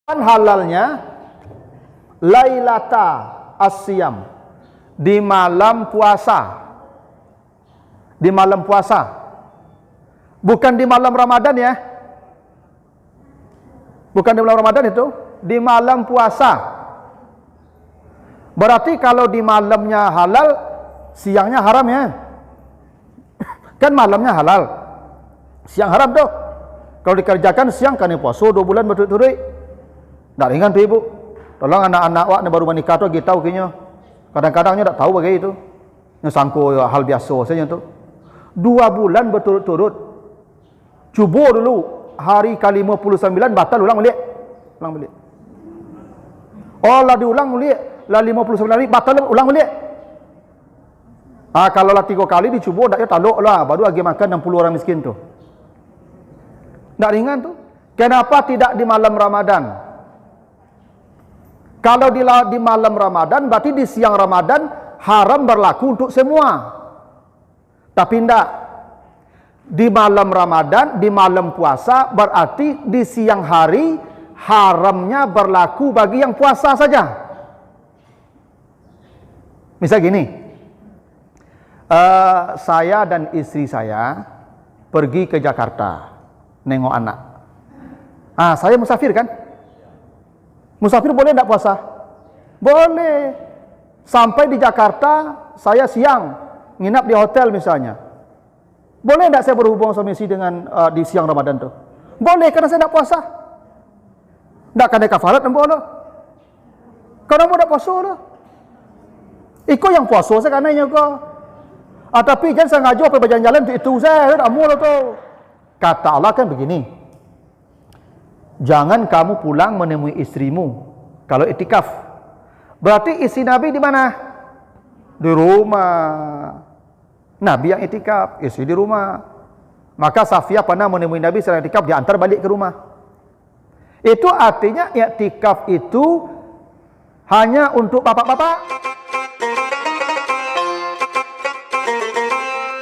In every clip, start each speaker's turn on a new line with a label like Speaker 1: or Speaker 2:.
Speaker 1: Halalnya Lailata Asyam, di malam puasa. Di malam puasa, bukan di malam Ramadan ya. Bukan di malam Ramadan itu, di malam puasa. Berarti kalau di malamnya halal, siangnya haram ya. Kan malamnya halal, siang haram tuh. Kalau dikerjakan siang kan puasa 2 bulan berturut-turut. Tak ringan tu ibu. Tolong anak-anak awak ni baru menikah tu kita tahu kayaknya. Kadang-kadangnya tak tahu bagi itu. Yang sangko hal biasa saja tu. 2 bulan berturut-turut. Cuba dulu hari ke-59 batal ulang balik. Ulang balik. Oh lah diulang balik. Lah 59 hari batal ulang balik. Kalau lah 3 kali dicuba tak ya taluk lah. Baru lagi makan 60 orang miskin tu. Tak ringan tu. Kenapa tidak di malam Ramadan? Kalau di malam Ramadan, berarti di siang Ramadan haram berlaku untuk semua. Tapi tidak. Di malam Ramadan, di malam puasa, berarti di siang hari haramnya berlaku bagi yang puasa saja. Misal gini, saya dan istri saya pergi ke Jakarta, nengok anak. Saya musafir kan? Musafir boleh tidak puasa? Boleh. Sampai di Jakarta, saya siang, nginap di hotel misalnya. Boleh tidak saya berhubung suami istri dengan di siang Ramadan tu? Boleh, karena saya tidak puasa. Tidak kena kafarat nampak tu. Karena mau tidak puasa tu. Ikut yang puasa saya kananya kau. Tapi jangan sengaja pergi berjalan-jalan itu saya, tak mau tu. Kata Allah kan begini. Jangan kamu pulang menemui istrimu kalau iktikaf. Berarti istri Nabi di mana? Di rumah. Nabi yang iktikaf, istri di rumah. Maka Safiyah pernah menemui Nabi sedang iktikaf, diantar balik ke rumah. Itu artinya iktikaf itu hanya untuk bapak-bapak.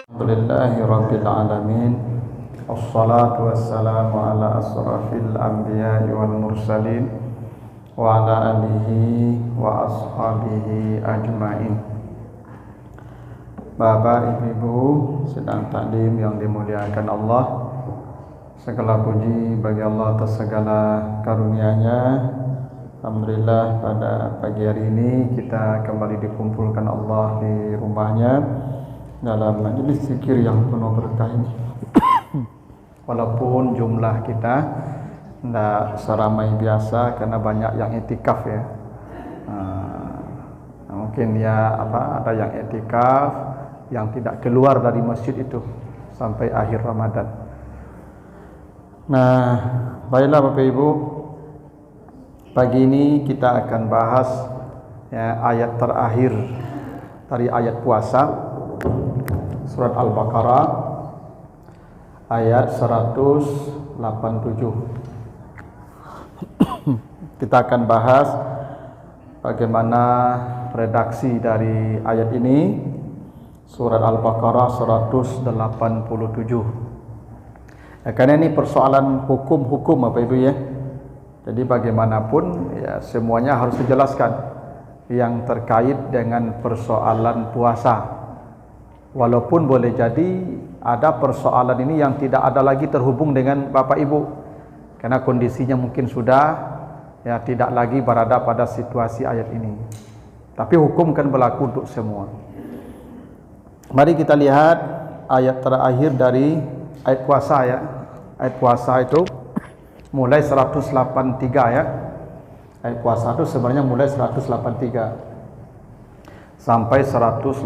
Speaker 1: Alhamdulillahirabbil alamin. Assalatu wassalamu ala asrafil anbiya'i wal mursalin wa ala alihi wa ashabihi ajma'in. Bapak, ibu, sedang taklim yang dimuliakan Allah, segala puji bagi Allah atas segala karunia-Nya. Alhamdulillah pada pagi hari ini kita kembali dikumpulkan Allah di rumahnya dalam majlis zikir yang penuh berkah ini. Walaupun jumlah kita tidak seramai biasa karena banyak yang iktikaf ya. Mungkin ya ada yang iktikaf yang tidak keluar dari masjid itu sampai akhir Ramadan. Nah, baiklah Bapak Ibu, pagi ini kita akan bahas ya, ayat terakhir dari ayat puasa surat Al-Baqarah ayat 187. Kita akan bahas bagaimana redaksi dari ayat ini, surat Al-Baqarah 187. Karena ini persoalan hukum-hukum Bapak Ibu ya. Jadi bagaimanapun ya semuanya harus dijelaskan yang terkait dengan persoalan puasa. Walaupun boleh jadi ada persoalan ini yang tidak ada lagi terhubung dengan Bapak Ibu, karena kondisinya mungkin sudah ya tidak lagi berada pada situasi ayat ini. Tapi hukum kan berlaku untuk semua. Mari kita lihat ayat terakhir dari ayat puasa ya. Ayat puasa itu mulai 183 ya. Ayat puasa itu sebenarnya mulai 183 sampai 187.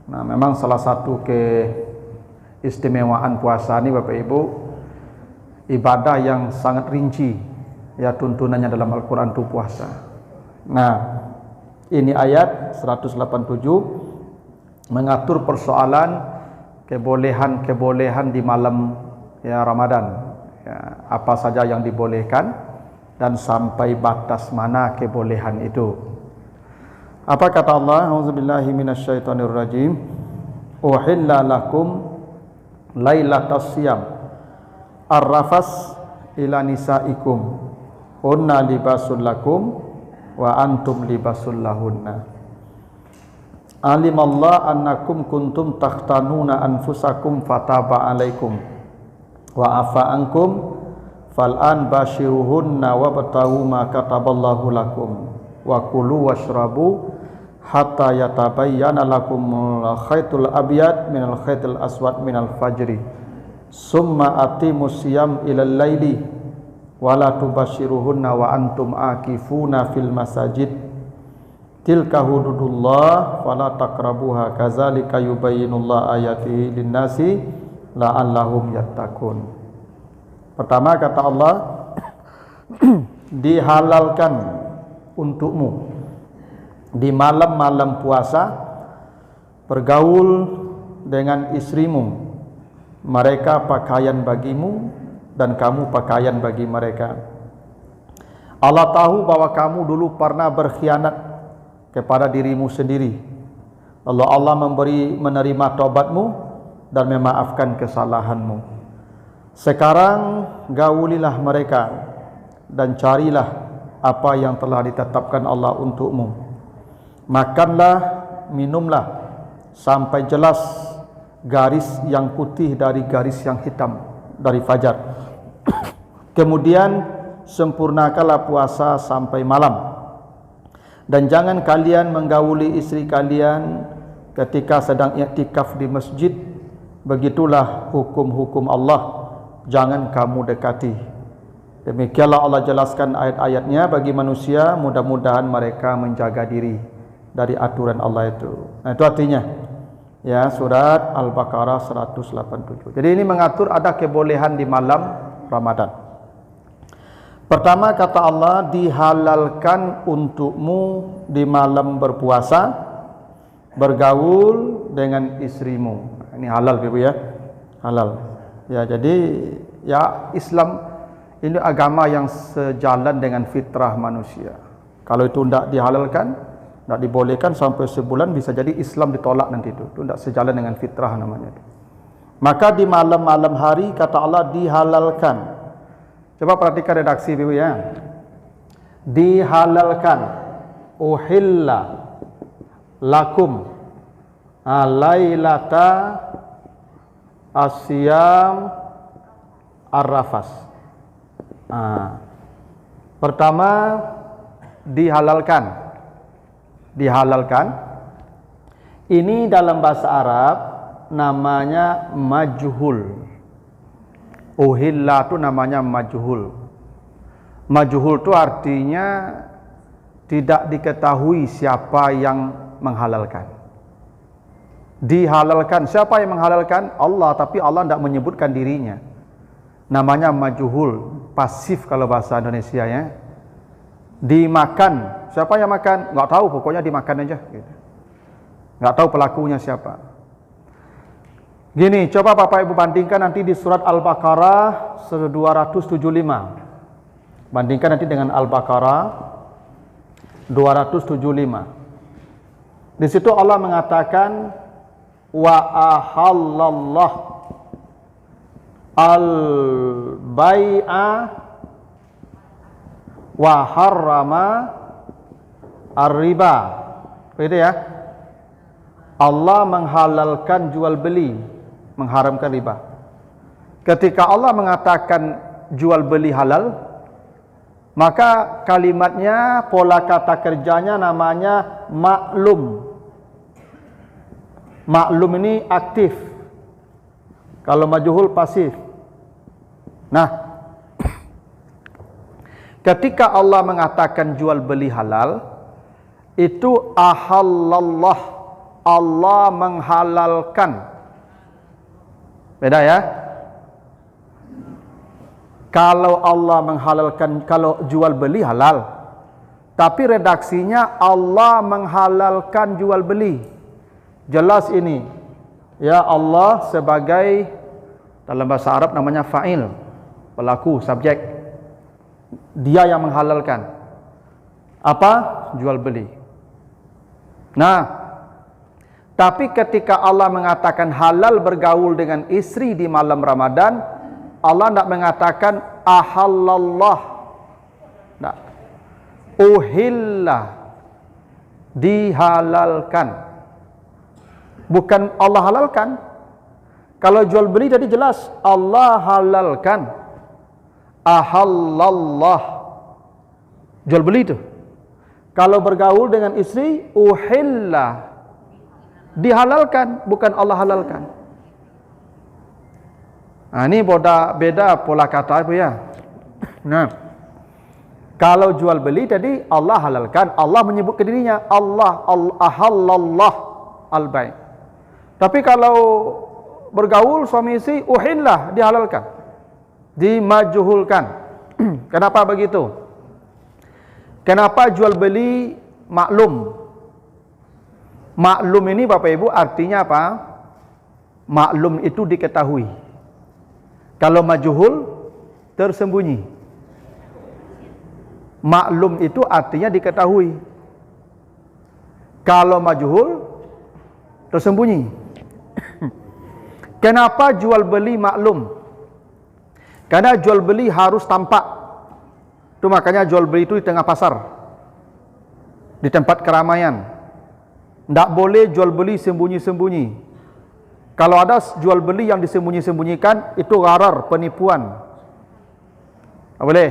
Speaker 1: Nah, memang salah satu keistimewaan puasa ini Bapak Ibu, ibadah yang sangat rinci ya tuntunannya dalam Al-Quran itu puasa. Nah, ini ayat 187 mengatur persoalan kebolehan-kebolehan di malam ya Ramadan ya, apa saja yang dibolehkan dan sampai batas mana kebolehan itu. Apa kata Allah? Auzubillahi minasyaitonirrajim. Uhilla lakum lailatas siyam ar-rafas ila nisaikum hunna libasul lakum wa antum libasul lahunna. Alimallah annakum kuntum takhtanuna anfusakum fataba alaikum wa afa ankum fal'an bashiruhunna wabtaghu ma kataballahu lakum wa kulu washrabu hatta yatabayyana lakumul khaytul abyad minal khaytil aswad minal fajri summa atimus siyam ilal laili wala tubashiruhunna wa antum akifuna fil masajid tilka hududullah fala taqrabuha kadzalika yubayyinullahu ayatihi linnasi la'allahum yattaqun. Pertama kata Allah, dihalalkan untukmu di malam-malam puasa bergaul dengan istrimu, mereka pakaian bagimu dan kamu pakaian bagi mereka. Allah tahu bahwa kamu dulu pernah berkhianat kepada dirimu sendiri. Lalu Allah menerima taubatmu dan memaafkan kesalahanmu. Sekarang gaulilah mereka dan carilah apa yang telah ditetapkan Allah untukmu. Makanlah, minumlah sampai jelas garis yang putih dari garis yang hitam dari fajar. Kemudian sempurnakanlah puasa sampai malam. Dan jangan kalian menggauli istri kalian ketika sedang i'tikaf di masjid. Begitulah hukum-hukum Allah, jangan kamu dekati. Demikianlah Allah jelaskan ayat-ayatnya bagi manusia, mudah-mudahan mereka menjaga diri dari aturan Allah itu. Nah, itu artinya ya, surat Al-Baqarah 187. Jadi ini mengatur ada kebolehan di malam Ramadan. Pertama kata Allah, dihalalkan untukmu di malam berpuasa bergaul dengan istrimu. Ini halal Ibu ya, halal. Ya, jadi ya Islam ini agama yang sejalan dengan fitrah manusia. Kalau itu tidak dihalalkan, tidak dibolehkan sampai sebulan, bisa jadi Islam ditolak nanti itu. Itu tidak sejalan dengan fitrah namanya. Maka di malam-malam hari kata Allah dihalalkan. Coba perhatikan redaksi Ibu ya. Dihalalkan, uhilla lakum lailata asyam ar-rafas. Pertama dihalalkan. Dihalalkan ini dalam bahasa Arab namanya majhul. Uhilla itu namanya majhul. Majhul itu artinya tidak diketahui siapa yang menghalalkan. Dihalalkan, siapa yang menghalalkan? Allah, tapi Allah tidak menyebutkan dirinya. Namanya majhul, pasif kalau bahasa Indonesia ya. Dimakan, siapa yang makan? Enggak tahu, pokoknya dimakan aja gitu. Enggak tahu pelakunya siapa. Gini, coba Bapak Ibu bandingkan nanti di surat Al-Baqarah 275. Bandingkan nanti dengan Al-Baqarah 275. Di situ Allah mengatakan wa ahallallah al-bai'a wa harrama ar-riba. Begitu ya. Allah menghalalkan jual beli, mengharamkan riba. Ketika Allah mengatakan jual beli halal, maka kalimatnya, pola kata kerjanya namanya maklum. Maklum ini aktif. Kalau majhul pasif. Nah, ketika Allah mengatakan jual beli halal, itu ahallallah, Allah menghalalkan. Beda ya. Kalau Allah menghalalkan, kalau jual beli halal, tapi redaksinya Allah menghalalkan jual beli. Jelas ini. Ya, Allah sebagai, dalam bahasa Arab namanya fa'il, pelaku, subjek. Dia yang menghalalkan. Apa? Jual beli. Nah, tapi ketika Allah mengatakan halal bergaul dengan istri di malam Ramadan, Allah tidak mengatakan ahallallah. Tidak. Uhilla. Dihalalkan. Bukan Allah halalkan. Kalau jual beli tadi jelas Allah halalkan. Ahallallah. Jual beli itu. Kalau bergaul dengan istri, uhilla. Dihalalkan, bukan Allah halalkan. Nah, ini beda pola kata apa ya. Nah, kalau jual beli tadi Allah halalkan, Allah menyebut ke dirinya Allah ahallallah al-bai'. Tapi kalau bergaul suami istri, uhillah, dihalalkan, dimajhulkan. Kenapa begitu? Kenapa jual beli maklum? Maklum ini Bapak Ibu artinya apa? Maklum itu diketahui. Kalau majhul, tersembunyi. Maklum itu artinya diketahui. Kalau majhul, tersembunyi. Kenapa jual beli maklum? Karena jual beli harus tampak. Itu makanya jual beli itu di tengah pasar, di tempat keramaian. Tidak boleh jual beli sembunyi-sembunyi. Kalau ada jual beli yang disembunyi-sembunyikan, itu gharar, penipuan. Tak boleh.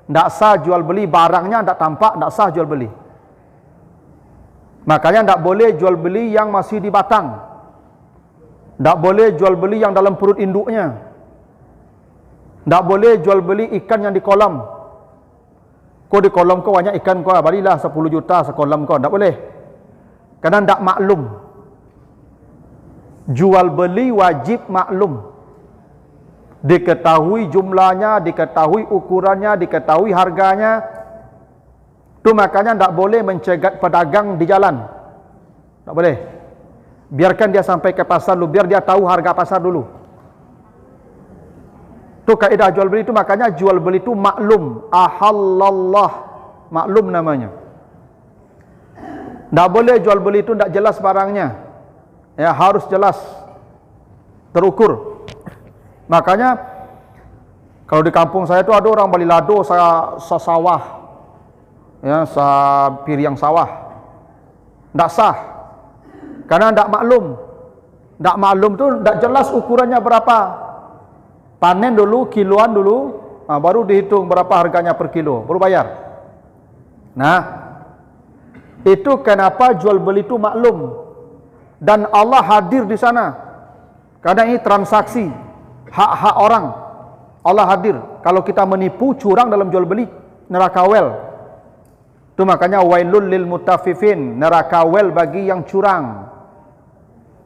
Speaker 1: Tidak sah jual beli, barangnya tidak tampak, tidak sah jual beli. Makanya tidak boleh jual beli yang masih di batang. Tak boleh jual beli yang dalam perut induknya. Tak boleh jual beli ikan yang di kolam. Kau di kolam kau banyak ikan kau, barilah 10 juta sekolam kau. Tak boleh. Kerana tak maklum. Jual beli wajib maklum. Diketahui jumlahnya, diketahui ukurannya, diketahui harganya. Itu makanya tak boleh mencegat pedagang di jalan. Tak boleh. Biarkan dia sampai ke pasar dulu, biar dia tahu harga pasar dulu. Itu kaedah jual beli itu, makanya jual beli itu maklum. Ahallallah, maklum namanya. Tak boleh jual beli itu tak jelas barangnya. Ya, harus jelas, terukur. Makanya kalau di kampung saya itu ada orang beli lado sawah, ya, piring sawah, tak sah. Karena tidak maklum. Tak maklum tu tak jelas ukurannya berapa. Panen dulu, kiloan dulu, baru dihitung berapa harganya per kilo, baru bayar. Nah, itu kenapa jual beli itu maklum. Dan Allah hadir di sana. Karena ini transaksi, hak-hak orang. Allah hadir. Kalau kita menipu, curang dalam jual beli, neraka wel. Itu makanya wailul lil mutaffifin, neraka wel bagi yang curang.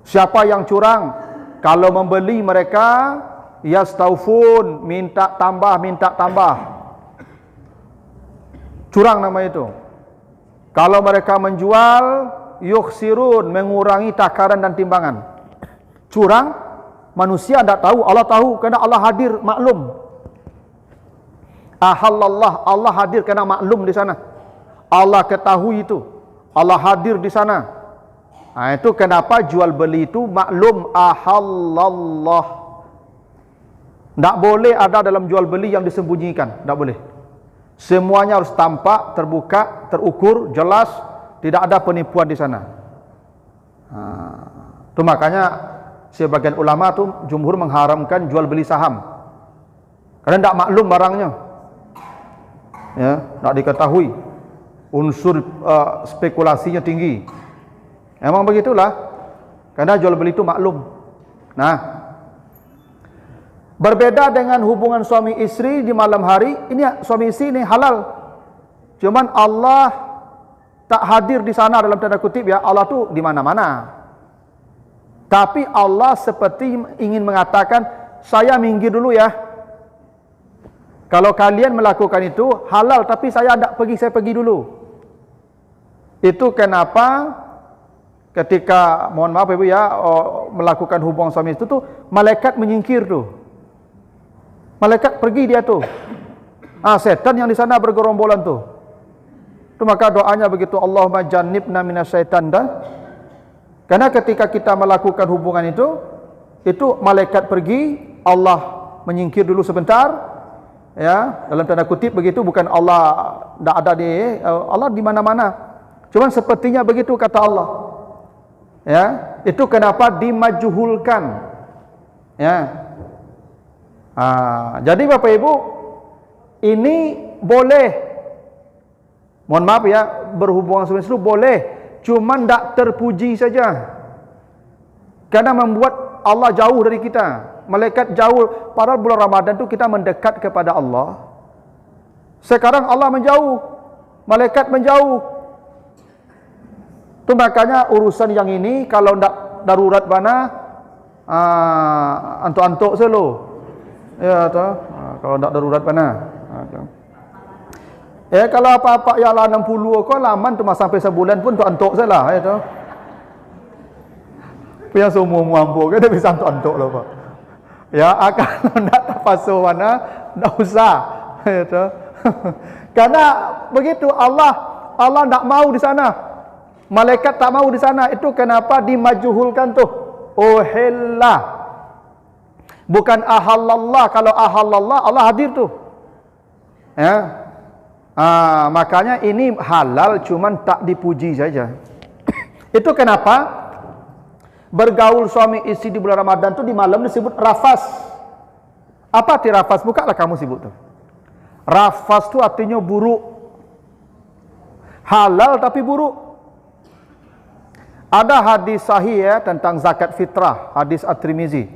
Speaker 1: Siapa yang curang? Kalau membeli mereka yastaufun, minta tambah. Curang nama itu. Kalau mereka menjual yukhsirun, mengurangi takaran dan timbangan. Curang, manusia tidak tahu, Allah tahu, kerana Allah hadir, maklum. Ahallallah, Allah hadir kerana maklum di sana. Allah ketahui itu. Allah hadir di sana. Nah, itu kenapa jual beli itu maklum, ahallallah. Tak boleh ada dalam jual beli yang disembunyikan, tak boleh. Semuanya harus tampak, terbuka, terukur, jelas, tidak ada penipuan di sana. Itu makanya sebagian ulama tu jumhur mengharamkan jual beli saham. Karena tak maklum barangnya. Ya, tak diketahui. Unsur spekulasinya tinggi. Memang begitulah. Karena jual beli itu maklum. Nah, berbeda dengan hubungan suami istri di malam hari, ini suami istri ini halal. Cuman Allah tak hadir di sana dalam tanda kutip ya, Allah tu di mana-mana. Tapi Allah seperti ingin mengatakan, saya minggir dulu ya. Kalau kalian melakukan itu halal, tapi saya tidak pergi, saya pergi dulu. Itu kenapa ketika, mohon maaf Ibu ya, melakukan hubungan suami itu tuh malaikat menyingkir tuh. Malaikat pergi dia tuh. Setan yang di sana bergerombolan tuh. Itu maka doanya begitu, Allahumma jannibna minasyaitan dah. Karena ketika kita melakukan hubungan itu malaikat pergi, Allah menyingkir dulu sebentar, ya, dalam tanda kutip begitu, bukan Allah tidak ada di Allah di mana-mana. Cuman sepertinya begitu kata Allah. Ya, itu kenapa dimajhulkan. Ya. Jadi Bapak Ibu, ini boleh, mohon maaf ya, berhubungan seperti itu boleh, cuman tidak terpuji saja. Karena membuat Allah jauh dari kita. Malaikat jauh. Padahal bulan Ramadan itu kita mendekat kepada Allah. Sekarang Allah menjauh, malaikat menjauh. Itu makanya urusan yang ini kalau tidak darurat mana, antuk-antuk selalu. Ya, toh. Kalau tidak darurat mana. Kalau apa-apa yang lah 60 kau laman tu sampai sebulan pun tu antuk salah, ya toh. Yang semua mampu kan dia bisa antuk lah Pak. Ya, kalau nak tafasur mana, tak usah. Ya, karena begitu Allah tak mau di sana. Malaikat tak mau di sana. Itu kenapa dimajhulkan tuh. Uhillah. Bukan ahallallah. Kalau ahallallah, Allah hadir tuh. Ya. Makanya ini halal, cuman tak dipuji saja. Itu kenapa bergaul suami istri di bulan Ramadan tu di malam disebut rafas. Apa arti rafas? Bukalah kamu sebut tu. Rafas tu artinya buruk. Halal tapi buruk. Ada hadis sahih ya tentang zakat fitrah, hadis At-Tirmizi.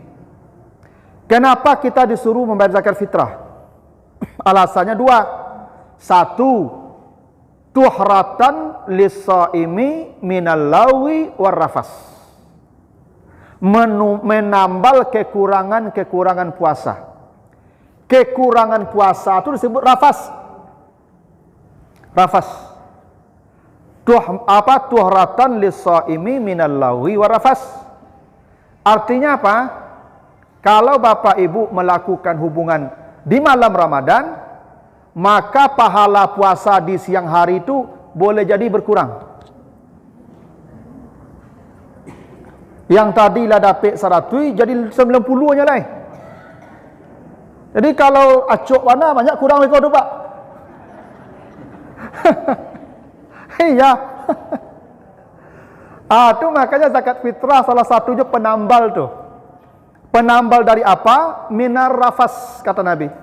Speaker 1: Kenapa kita disuruh membayar zakat fitrah? Alasannya dua. Satu, tuhratan lis-shaimi minal lawi war rafas. Menambal kekurangan puasa. Kekurangan puasa itu disebut rafas. Rafas. Tuhratan lis-shaimi minal lawi war rafas. Artinya apa? Kalau Bapak Ibu melakukan hubungan di malam Ramadan, maka pahala puasa di siang hari itu boleh jadi berkurang. Yang tadilah dapat 100 jadi 90 nya lah. Jadi kalau acuk mana banyak kurang mereka tu Pak. Iya. Tu makanya zakat fitrah salah satunya penambal tu. Penambal dari apa? Minar rafas kata Nabi.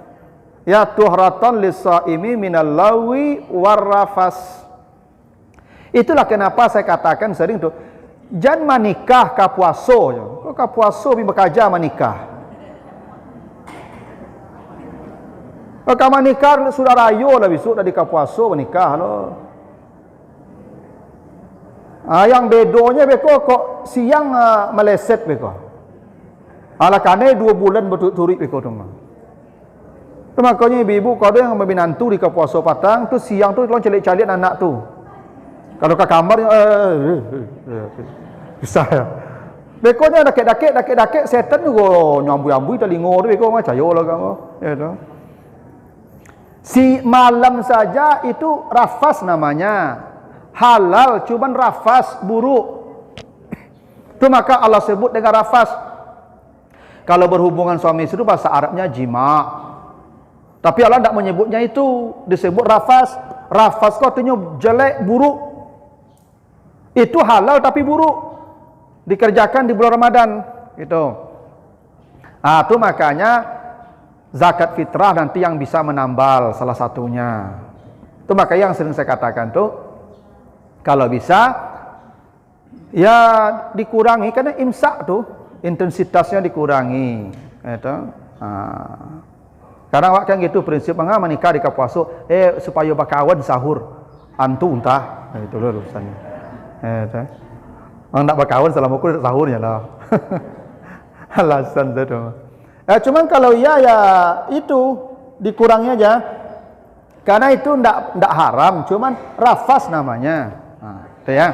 Speaker 1: Ya tuhratan lis-shaimi minal lawi war rafas. Itulah kenapa saya katakan sering tu, jangan menikah ka puaso je. Kau ka puaso bi bekerja menikah. Kau menikah sudah rayo lah besok dari ka puaso menikah lo. Yang bedonya beko kok siang meleset beko. Ala kane 2 bulan berturut-turut beko tu mah. Tu makanya ibu-ibu kau ada yang membinantu di ka puaso patang tu siang tu kalau celik-celik anak tu. Kalau ke kamar bisa ya. Bekonya dakik setan juga nyambui-nyambui telinga tu beko macam yo lah kamu. Ya tu. Si malam saja itu rafas namanya. Halal cuman rafas buruk. Tu maka Allah sebut dengan rafas. Kalau berhubungan suami istri itu bahasa Arabnya jima. Tapi Allah tidak menyebutnya itu, disebut rafas. Rafas kau artinya jelek, buruk. Itu halal tapi buruk. Dikerjakan di bulan Ramadan. Gitu. Itu makanya zakat fitrah nanti yang bisa menambal salah satunya. Itu makanya yang sering saya katakan tuh, kalau bisa, ya dikurangi. Karena imsak tuh, intensitasnya dikurangi. Itu. Karena awak kan gitu prinsip menikah di kapuaso supaya berkawan sahur antu entah itu loh urusannya. Orang nak berkawan selama aku sahurnya lah. Alasan itu. Cuman kalau ya itu dikurangi aja. Karena itu ndak haram, cuman rafas namanya. Itu ya.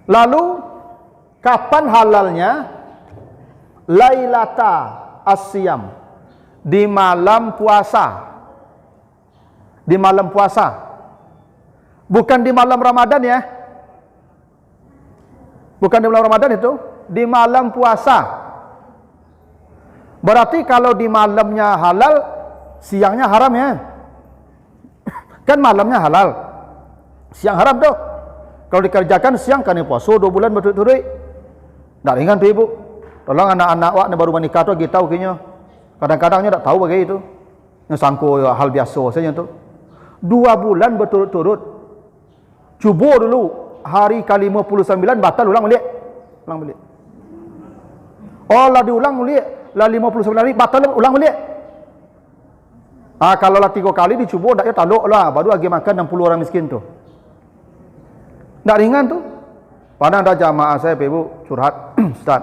Speaker 1: Lalu kapan halalnya? Lailata as-siyam. Di malam puasa. Di malam puasa. Bukan di malam Ramadan ya. Bukan di malam Ramadan itu. Di malam puasa. Berarti kalau di malamnya halal, siangnya haram ya. Kan malamnya halal, siang haram tuh. Kalau dikerjakan siang kan puasa 2 bulan berturut-turut. Tak ringan tuh ibu. Tolong anak-anak awak baru menikah tu kita tahu kayaknya. Kadang-kadangnya tak tahu bagaimana itu. Sangko hal biasa saja tu. 2 bulan berturut-turut. Cuba dulu hari ke-59 batal, ulang balik. Ulang balik. Oh lah diulang balik. Lah 59 hari batal, ulang balik. Kalau lah 3 kali dicuba tak ya taluk lah, baru lagi makan 60 orang miskin tu. Tak ringan tu. Padahal ada jamaah saya ibu curhat, Ustaz.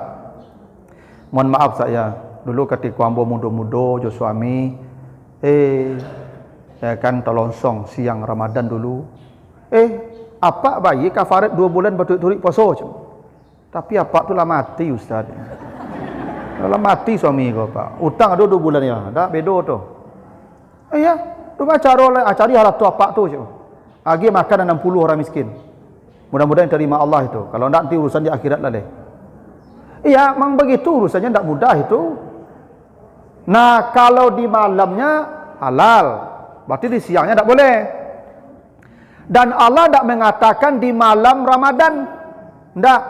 Speaker 1: Mohon maaf saya dulu ketika ambo muda-muda jo suami saya kan terlongsong siang Ramadan dulu. Apa bayi kafarat 2 bulan berturut-turut puasa je. Tapi apa tu lah mati Ustaz. Lah mati suami ko Pak. Utang ada 2 bulan ya. Dah bedo tu. Ya, tu cara cari hal tu apa tu je. Agi makan 60 orang miskin. Mudah-mudahan terima Allah itu. Kalau tak nanti urusan di akhirat lah deh. Iya, memang begitu urusannya, tak mudah itu. Nah, kalau di malamnya halal, berarti di siangnya tak boleh. Dan Allah tak mengatakan di malam Ramadan. Tak.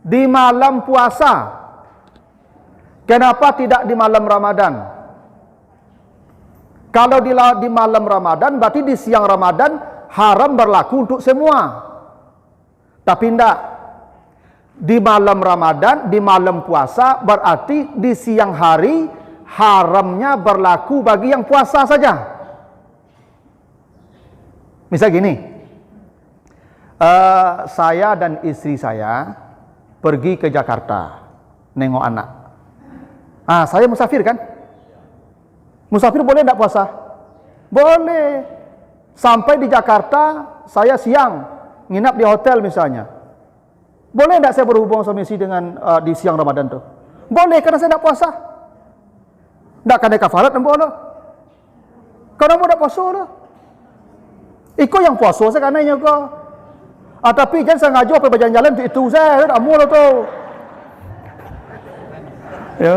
Speaker 1: Di malam puasa. Kenapa tidak di malam Ramadan? Kalau di malam Ramadan, berarti di siang Ramadan haram berlaku untuk semua. Tapi tidak. Di malam Ramadan, di malam puasa, berarti di siang hari haramnya berlaku bagi yang puasa saja. Misal gini, saya dan istri saya pergi ke Jakarta nengok anak. Saya musafir kan? Musafir boleh tidak puasa? Boleh. Sampai di Jakarta saya siang nginap di hotel misalnya. Boleh tidak saya berhubung suami istri dengan di siang Ramadan tu? Boleh, karena saya tidak puasa. Tak kena kafarat nampak lah. Karena mau tak puasa lah. Ikut yang puasa saya kananya kau. Tapi jangan sengaja pergi berjalan-jalan untuk itu saya tak mau lah tu. Ya.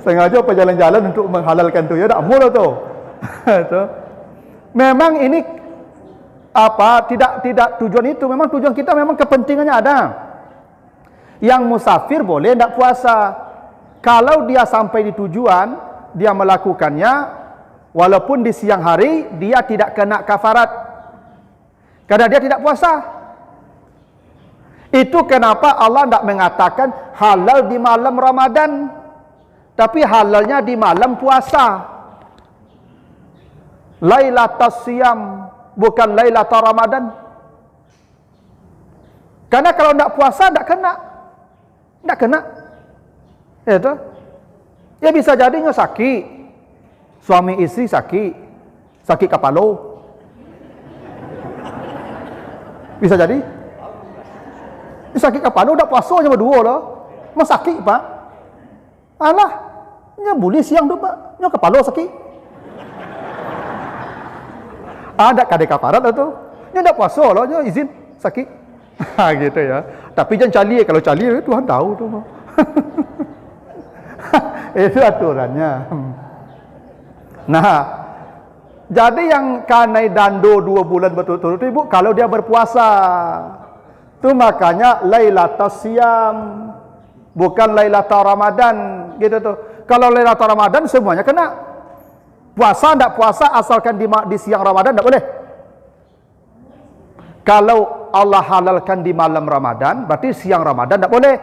Speaker 1: Sengaja pergi jalan-jalan untuk menghalalkan tu, ya tak mau lah tu. Memang ini tidak tujuan itu. Memang tujuan kita memang kepentingannya ada. Yang musafir boleh tidak puasa. Kalau dia sampai di tujuan, dia melakukannya walaupun di siang hari, dia tidak kena kafarat karena dia tidak puasa. Itu kenapa Allah tidak mengatakan halal di malam Ramadan, tapi halalnya di malam puasa. Lailatul Siyam, bukan Lailatul Ramadan. Karena kalau tidak puasa tidak kena. Tak kena. Ya tu. Ya bisa jadinya sakit. Suami istri sakit. Sakit kepala. Bisa jadi. Sakit kepala dah puasa je berdua lah. Mas sakit Pak. Alah. Nya boleh siang tu Pak. Nya kepala sakit. Ada kadek kafarat lah tu. Nya dah puasa lah, nya izin sakit. Gitu ya. Tapi jangan cali, kalau cali Tuhan tahu tu. Itu aturannya. Nah, jadi yang kanai dando 2 bulan berturut-turut ibu, kalau dia berpuasa, tu makanya Lailatul Siyam, bukan Lailatul Ramadan, gitu tuh. Kalau Lailatul Ramadan semuanya kena. Puasa tidak puasa asalkan di siang Ramadan tidak boleh. Kalau Allah halalkan di malam Ramadan, berarti siang Ramadan tidak boleh.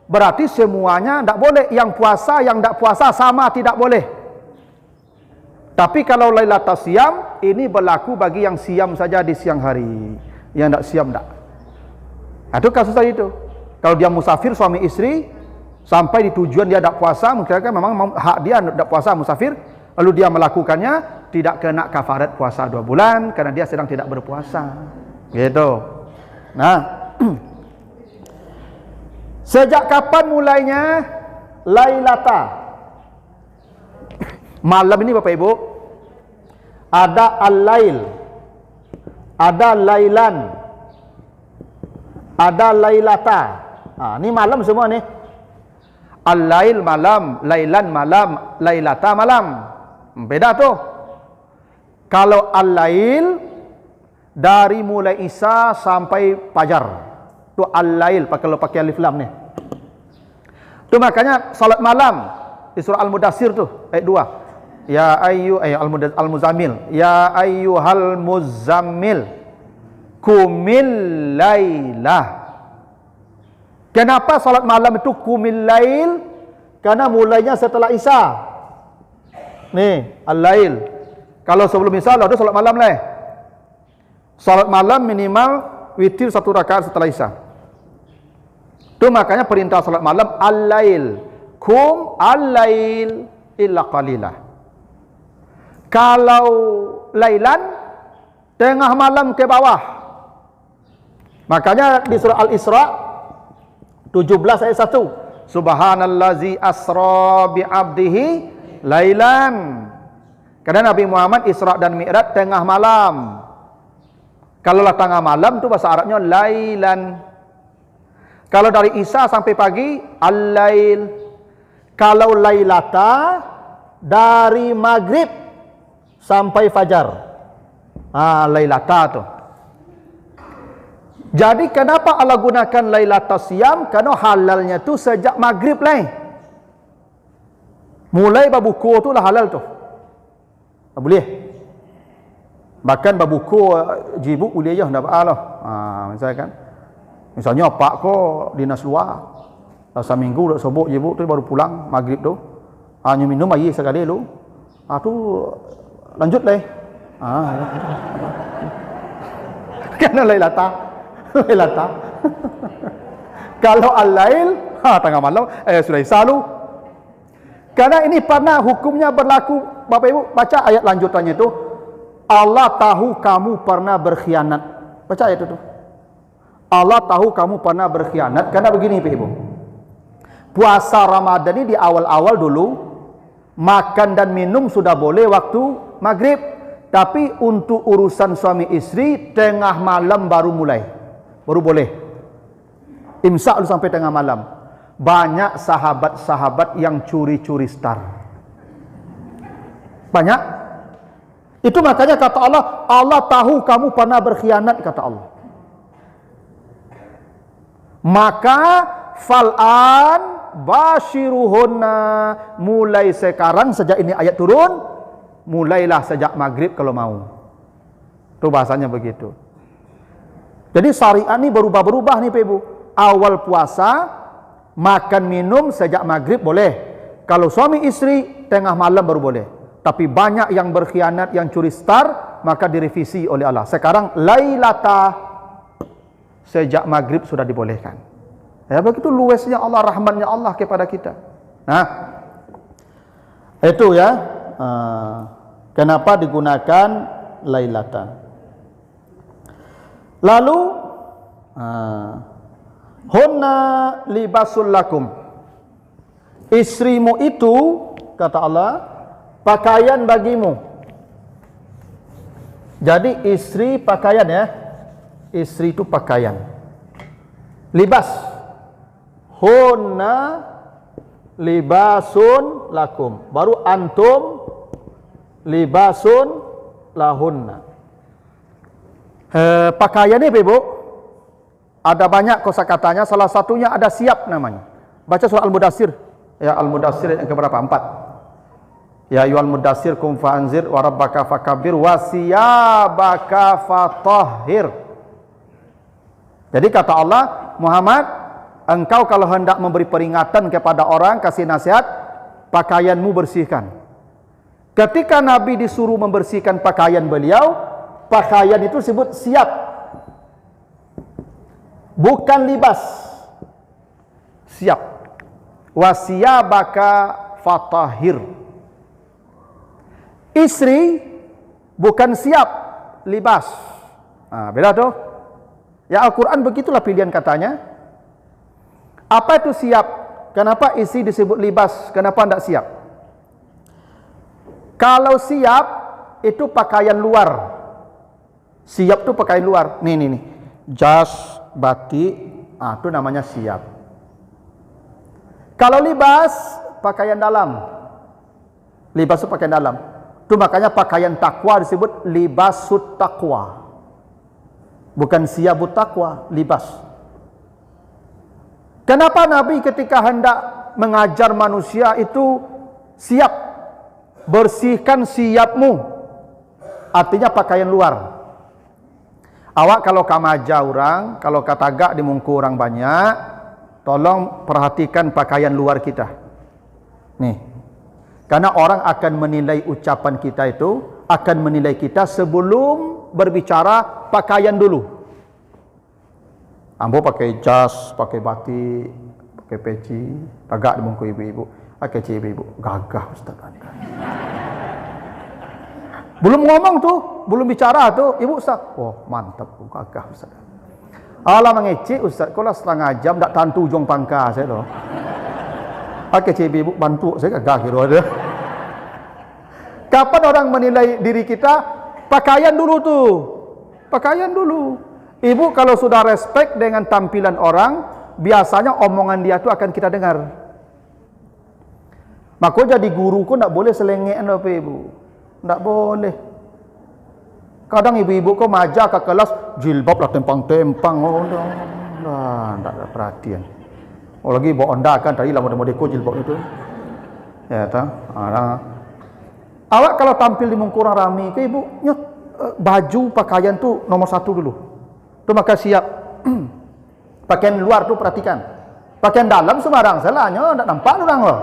Speaker 1: Berarti semuanya tidak boleh. Yang puasa, yang tidak puasa sama tidak boleh. Tapi kalau Lailatul Siyam, ini berlaku bagi yang siam saja di siang hari. Yang tidak siam tidak. Itu kasus tadi itu. Kalau dia musafir suami istri, sampai di tujuan dia tidak puasa, mungkin memang hak dia tidak puasa musafir, lalu dia melakukannya, tidak kena kafarat puasa 2 bulan, karena dia sedang tidak berpuasa. Gitu. Nah, sejak kapan mulainya Lailata? Malam ini Bapak Ibu, ada al-lail, ada lailan, ada lailata. Ini malam semua nih. Al-lail malam, lailan malam, lailata malam. Beda tuh. Kalau al-lail dari mulai Isya sampai fajar. Itu al-lail kalau pakai alif lam nih. Itu makanya salat malam di surah Al-Mudaththir tuh ayat 2. Ya al-muzammil, ya ayyuhal muzammil qumil lailah. Kenapa salat malam itu qumil lail? Karena mulainya setelah Isya. Nih, al-lail. Kalau sebelum Isya ada salat malam lah. Salat malam minimal witir 1 rakaat setelah Isya. Itu makanya perintah salat malam al-lail. Qum al-lail illa qalilah. Kalau lailan tengah malam ke bawah. Makanya di surah Al-Isra 17 ayat 1. Subhanallazi asra bi 'abdihi lailan. Karena Nabi Muhammad Isra dan Mi'raj tengah malam. Kalau lah tengah malam itu bahasa Arabnya lailan. Kalau dari Isya sampai pagi al-lail. Kalau lailata dari maghrib sampai fajar. Lailata tuh. Jadi kenapa Allah gunakan lailata siyam? Karena halalnya tu sejak maghrib lah. Mulai babuku tu lah halal tu. Tak boleh. Bahkan babuku jibuk boleh je, tak apa lah. Misalnya pak ko dinas luar. Seminggu dah sobok jibuk tu baru pulang maghrib tu. Hanya minum air sekali tu. Tu lanjut lah. Kerana lailata. Lailata. Kalau al-lail, tengah malam, sudah Isya lu. Karena ini pernah hukumnya berlaku, Bapak Ibu, baca ayat lanjutannya itu. Allah tahu kamu pernah berkhianat. Baca ayat itu. Allah tahu kamu pernah berkhianat. Karena begini Bapak Ibu. Puasa Ramadan ini di awal-awal dulu, makan dan minum sudah boleh waktu maghrib. Tapi untuk urusan suami istri, tengah malam baru mulai. Baru boleh. Imsak dulu sampai tengah malam. Banyak sahabat-sahabat yang curi-curi star. Banyak. Itu makanya kata Allah, Allah tahu kamu pernah berkhianat, kata Allah. Maka fal'an bashiruhunna, mulai sekarang sejak ini ayat turun, mulailah sejak maghrib kalau mau. Itu bahasanya begitu. Jadi syariat ini berubah-berubah nih Pak Ibu. Awal puasa, makan minum sejak maghrib boleh. Kalau suami istri, tengah malam baru boleh. Tapi banyak yang berkhianat, yang curi star, maka direvisi oleh Allah. Sekarang lailata, sejak maghrib sudah dibolehkan. Ya, begitu luasnya Allah, rahmatnya Allah kepada kita. Nah, itu ya. Kenapa digunakan lailata? Lalu hunna libasul lakum. Istrimu itu, kata Allah, pakaian bagimu. Jadi istri pakaian ya. Istri itu pakaian. Libas. Hunna libasun lakum. Baru antum libasun lahunna. Pakaian ini Ibu, ada banyak kosakatanya. Salah satunya ada siap namanya. Baca surah Al-Mudaththir. Ya, Al-Mudaththir yang keberapa? 4. Ya ayyuhal mudaththir qum fa'anzir wa rabbaka fakabbir wa siyabaka fatahhir. Jadi kata Allah, Muhammad, engkau kalau hendak memberi peringatan kepada orang, kasih nasihat, pakaianmu bersihkan. Ketika Nabi disuruh membersihkan pakaian beliau, pakaian itu disebut siap, bukan libas. Siap. Wasiyabaka fatahhir. Istri bukan siap, libas. Beda tuh. Ya, Al-Quran begitulah pilihan katanya. Apa itu siap? Kenapa istri disebut libas? Kenapa tidak siap? Kalau siap itu pakaian luar. Siap itu pakaian luar. Nih. Jas, batik, itu namanya siap. Kalau libas, pakaian dalam. Libas itu pakaian dalam. Itu makanya pakaian takwa disebut libasut takwa. Bukan siyabut takwa, libas. Kenapa Nabi ketika hendak mengajar manusia itu siap, bersihkan siapmu, artinya pakaian luar. Awak kalau kamaja orang, kalau katagak di mungku orang banyak, tolong perhatikan pakaian luar kita. Nih, karena orang akan menilai ucapan kita itu, akan menilai kita sebelum berbicara pakaian dulu. Ambo pakai jas, pakai batik, pakai peci, tagak di mungku ibu-ibu, pakai ibu-ibu, gagah Ustaz Anda. Belum ngomong tuh, belum bicara tuh, ibu Ustaz, oh mantap, gagah Ustaz. Alah mengecek Ustaz, kalau setengah jam tak tantu ujung pangka saya tuh. Pakai ibu bantu saya gagah kira ada. Kapan orang menilai diri kita? Pakaian dulu tuh, pakaian dulu. Ibu kalau sudah respect dengan tampilan orang, biasanya omongan dia tuh akan kita dengar. Maka jadi guru kok tak boleh selengean apa ibu, tak boleh. Kadang ibu-ibu kok maja ke kelas jilbab lah tempang-tempang, oh nah, tak ada perhatian. Oh lagi bawa onda kan tadi lama demo-deko jilbab itu, ya tak. Awak kalau tampil di mungku orang rami, ke ibu nyot baju pakaian tuh nomor satu dulu. Tu maka siap. Pakaian luar tu perhatikan. Pakaian dalam sembarang salahnya tak nampak orang loh.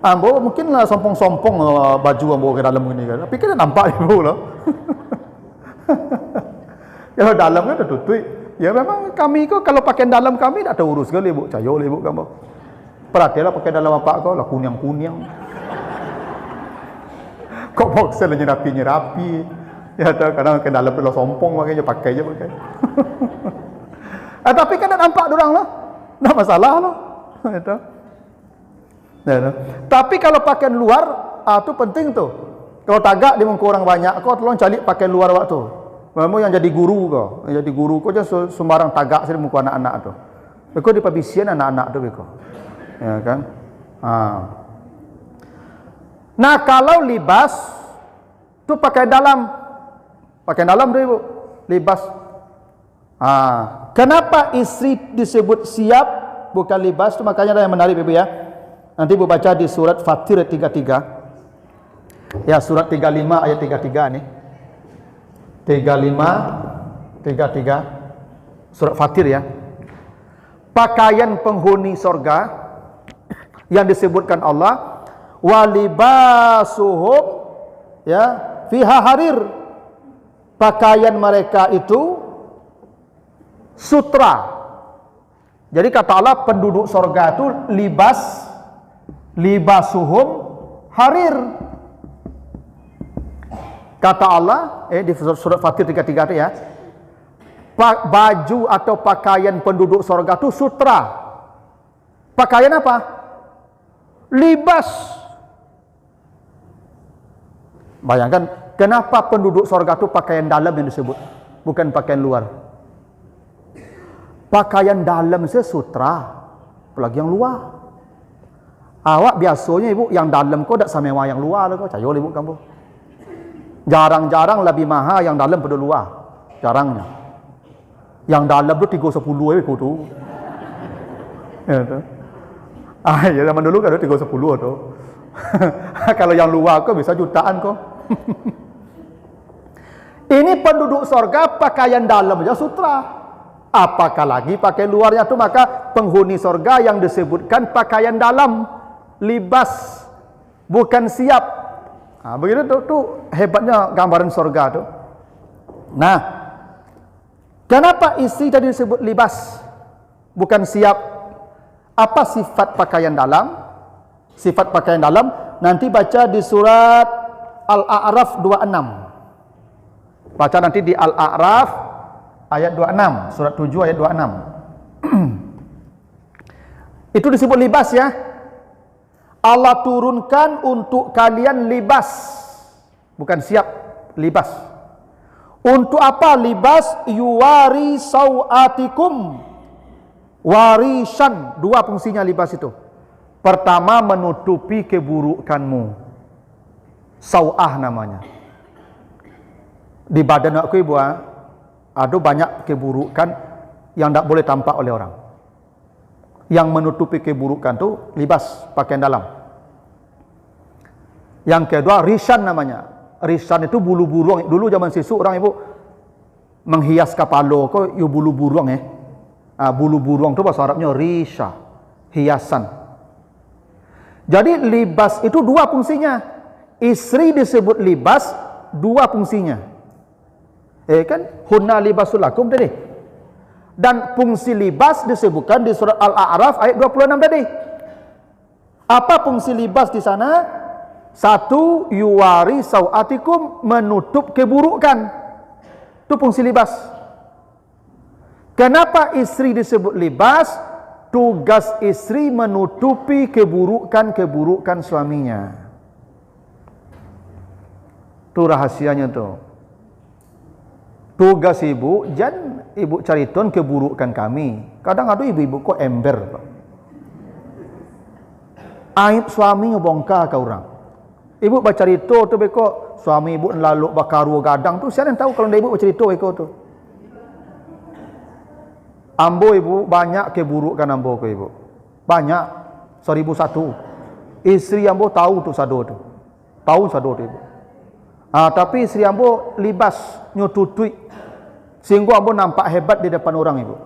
Speaker 1: Ambo mungkin lah sompong-sompong baju ambo ke dalam begini kan. Tapi kan nampak ibu loh. Kalau dalam kan dah tutup. Ya memang kami kok kalau pakaian dalam kami tak terurus kali ibu. Cayo ibu kamu. Perhatilah pakaian dalam apa kau lah kunyang-kunyang. Kok boxer nyerapi. Ya ada kadang ke dalam perlu sompong makanya pakai je pakai. Tapi kan tak nampak orang lah. Tak masalah lah. Ya, tapi kalau pakaian luar tu penting tu. Kalau tagak di muka orang banyak kau tolong cari pakaian luar waktu. Memang yang jadi guru kau. Yang jadi guru kau jangan sembarang tagak di muka anak-anak tu. Kau di pabisian anak-anak tu kau. Ya kan? Nah, kalau libas tu pakai dalam. Pakaian dalam tu ibu, libas. Kenapa istri disebut siap bukan libas? Itu makanya ada yang menarik ibu ya. Nanti ibu baca di surat Fatir ayat 33. Ya surat 35 ayat 33 nih. 33 surat Fatir ya. Pakaian penghuni sorga yang disebutkan Allah walibasuhum ya fiha harir. Pakaian mereka itu sutra. Jadi kata Allah penduduk sorga itu libasuhum harir. Kata Allah di surat Fatir 33 itu ya. Baju atau pakaian penduduk sorga itu sutra. Pakaian apa? Libas. Bayangkan kenapa penduduk sorga itu pakaian dalam yang disebut, bukan pakaian luar. Pakaian dalam saya sutra, apalagi yang luar. Awak biasanya ibu yang dalam kau tak sama yang luar kau, cayo ibu kamu. Jarang-jarang lebih mahal yang dalam pada luar, jarangnya. Yang dalam tu 310 ibu tu. Ya tu. Ya zaman dulu kan 310 tu. Kalau yang luar kau bisa jutaan kau. Ini penduduk sorga pakaian dalam saja sutra. Apakah lagi pakaian luarnya tu, maka penghuni sorga yang disebutkan pakaian dalam, libas, bukan siap. Begitu tu hebatnya gambaran sorga tu. Nah, kenapa istri tadi disebut libas, bukan siap? Apa sifat pakaian dalam? Sifat pakaian dalam nanti baca di surat Al-A'raf 26. Baca nanti di Al-A'raf ayat 26, surat 7 ayat 26. Itu disebut libas ya. Allah turunkan untuk kalian libas, bukan siap, libas. Untuk apa libas? Yuwari sawatikum Warisan, dua fungsinya libas itu. Pertama, menutupi keburukanmu. Sau'ah namanya. Di badan aku ibu, ada banyak keburukan yang tak boleh tampak oleh orang. Yang menutupi keburukan tu libas, pakaian dalam. Yang kedua, risan namanya. Risan itu bulu burung. Dulu zaman sisu orang ibu menghias kepala kau, you bulu burung bulu burung tu bahasa Arabnya risha, hiasan. Jadi libas itu dua fungsinya. Istri disebut libas, dua fungsinya. Kan hunna libasul lakum tadi. Dan fungsi libas disebutkan di surat Al-A'raf ayat 26 tadi. Apa fungsi libas di sana? Satu, yuwari sawatikum, menutup keburukan. Itu fungsi libas. Kenapa istri disebut libas? Tugas istri menutupi keburukan-keburukan suaminya. Itu rahasianya tu. Tugas ibu, jangan ibu cariton keburukan kami. Kadang ada ibu-ibu kok ember, Pak. Aib suaminya bongkar ke orang. Ibu baca cerita tu beko suami ibu lalu bakaru gadang tu, siapa yang tahu kalau ibu baca cerita beko tu. Ambo ibu banyak keburukan ambo ke ibu. Banyak 1001. Istri ambo tahu tu sado tu. Tahu sado tu ibu. Tapi istri ambo libas nyututui sehingga ambo nampak hebat di depan orang ibu.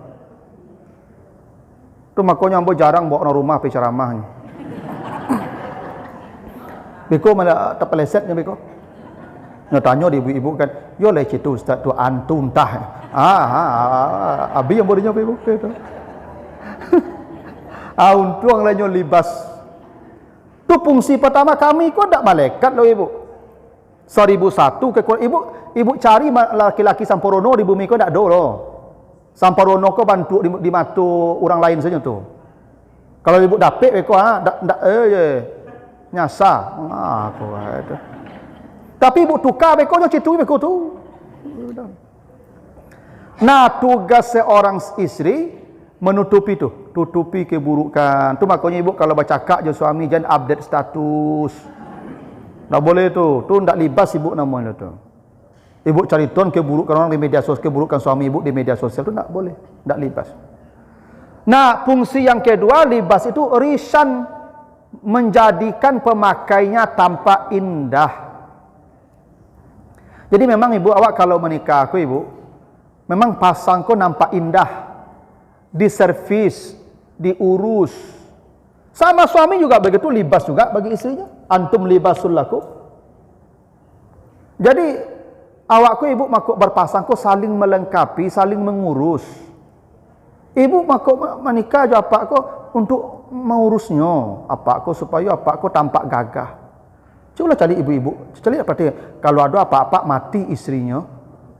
Speaker 1: Tu makanya ambo jarang bawa orang rumah pergi ceramahnya. Beko malah tak pelesetnya beko. Nak tanya di ibu-ibu kan, yo leh citu ustaz tu antum tah. Abi yang bolehnya ibu tu. Untung lah nyo libas. Tu fungsi pertama kami kok ndak malaikat lo ibu. 1001 ke ibu cari laki-laki samporono di bumi kok ndak ada lo. Samporono kok bantu di matu orang lain saja tu. Kalau ibu dapet kok ndak nyasa. Aku itu. Tapi ibu tukar beko je citu beko tu. Nah, tugas seorang istri menutupi tu, tutupi keburukan. Tu makanya ibu kalau bercakap je suami jangan update status. Tak boleh tu. Tu ndak libas ibu namanya tu. Ibu cari ton keburukan orang di media sosial, keburukan suami ibu di media sosial tu ndak boleh, ndak libas. Nah, fungsi yang kedua libas itu risan, menjadikan pemakainya tampak indah. Jadi memang ibu awak kalau menikah aku ibu, memang pasangku nampak indah, diservis, diurus. Sama suami juga begitu, libas juga bagi istrinya. Antum libasul lakum. Jadi awakku ibu makuk berpasangku saling melengkapi, saling mengurus. Ibu makuk menikah je apakku untuk mengurusnya, apakku supaya apakku tampak gagah. Cubalah cari ibu-ibu, cari apa kalau ada apa-apa mati istrinya,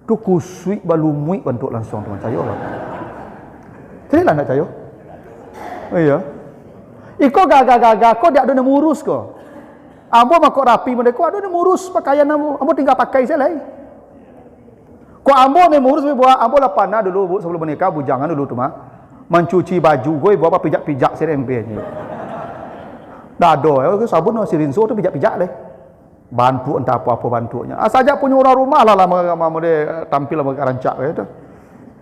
Speaker 1: tu kusui balumui bentuk langsung teman saya lah. Carilah nak saya. Oh iya. Iko gagah-gagah kau dia ada nak ngurus kau. Ambo makok rapi mereka ada nak ngurus pakaian ambo. Ambo tinggal pakai saja lah. Kau ambo ni ngurus buat ambo lah panah dulu bu sebelum menikah bujangan dulu tu mah. Mencuci baju gue buat apa pijak-pijak serempenya. Dah ada, sabun si rinso tu pijak-pijak leh. Bantu entah apa-apa bantunya. Saja punya orang rumah lah dia tampil lah rancak gitu.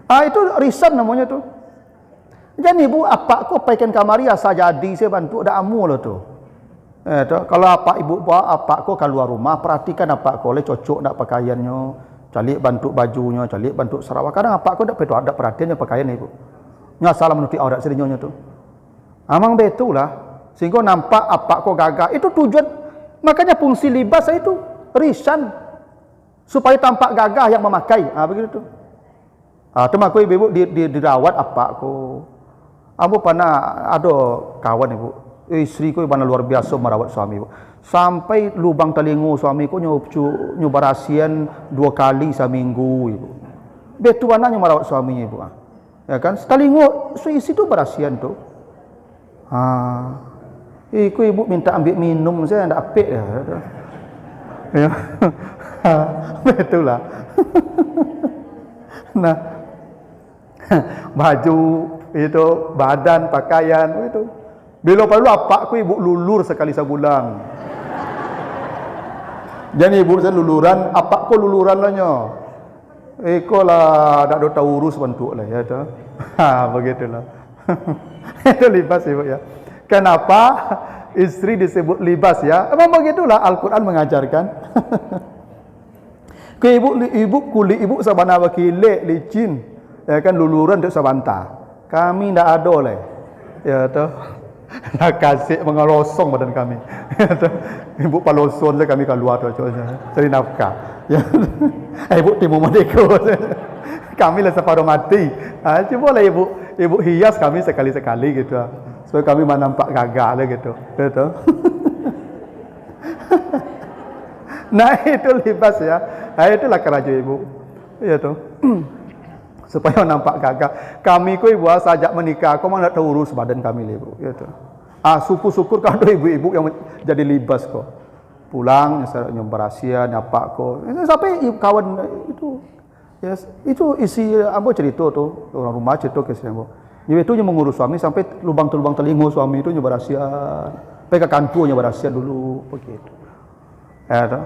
Speaker 1: Itu risan namanya tu. Jadi ibu apa kau paikan kamari asa jadi saya bantu dak amu lah tu. Kalau apa ibu buat apa kau keluar rumah perhatikan apa kau le cocok dak pakaiannya, calik bantu bajunya, calik bantu sarawak. Kadang apa kau dak perhatiannya pakaian ibu. Nya salah menutupi aurat serinyonya tu. Amang betul lah. Sehingga nampak apa kau gagah. Itu tujuan, makanya fungsi libas itu risan supaya tampak gagah yang memakai. Begitu tu. Tu mak ibu dirawat apa kau. Abu pernah ada kawan ibu, istri ku mana luar biasa merawat suami ibu. Sampai lubang telinga suami ku nyobarasian 2 kali seminggu ibu. Betul anaknya merawat suaminya ibu. Ya kan? Telinga isi tu berasian tu. Iku ibu minta ambil minum saya ndak apik ya. Ya. Betul lah. Nah, baju itu badan, pakaian itu. Bila perlu apakku ibu lulur sekali sebulan. Jadi ibu saya luluran, apakku luluran lahnya. Eko lah tak ada tahu urus bantu lah ya tu. Begitulah. Itu libas ibu ya. Kenapa istri disebut libas ya? Memang begitulah Al-Quran mengajarkan. Ke ibu kulit ibu sabana wakilek licin, ya kan luluran untuk sabanta. Kami ndak ada oleh, ya tu. Nak kasih mengalosong badan kami. Ibu paloson je kami keluar tu cari nafkah. Ya. Ibu timu merdeka. Kami lah separuh mati. Cubalah ibu hias kami sekali-sekali gitu. Supaya kami nampak gagah lah gitu. Gitu. Nah itu libas ya. Itulah kerja ibu. Ya tu. Supaya nampak gagah. Kami ku ibu sajak menikah, kau mana tahu urus badan kami ibu. Ya tu. Syukur-syukur kalau ibu-ibu yang jadi libas kok. Pulang nyambar Asia nyapak kok. Sampai kawan itu ya itu isi apa cerita tu orang rumah cerita ke saya. Dia itu yang mengurus suami sampai lubang-lubang telinga suami itu nyobar Asia. Sampai ke kantor nyobar Asia dulu begitu. Ya tu.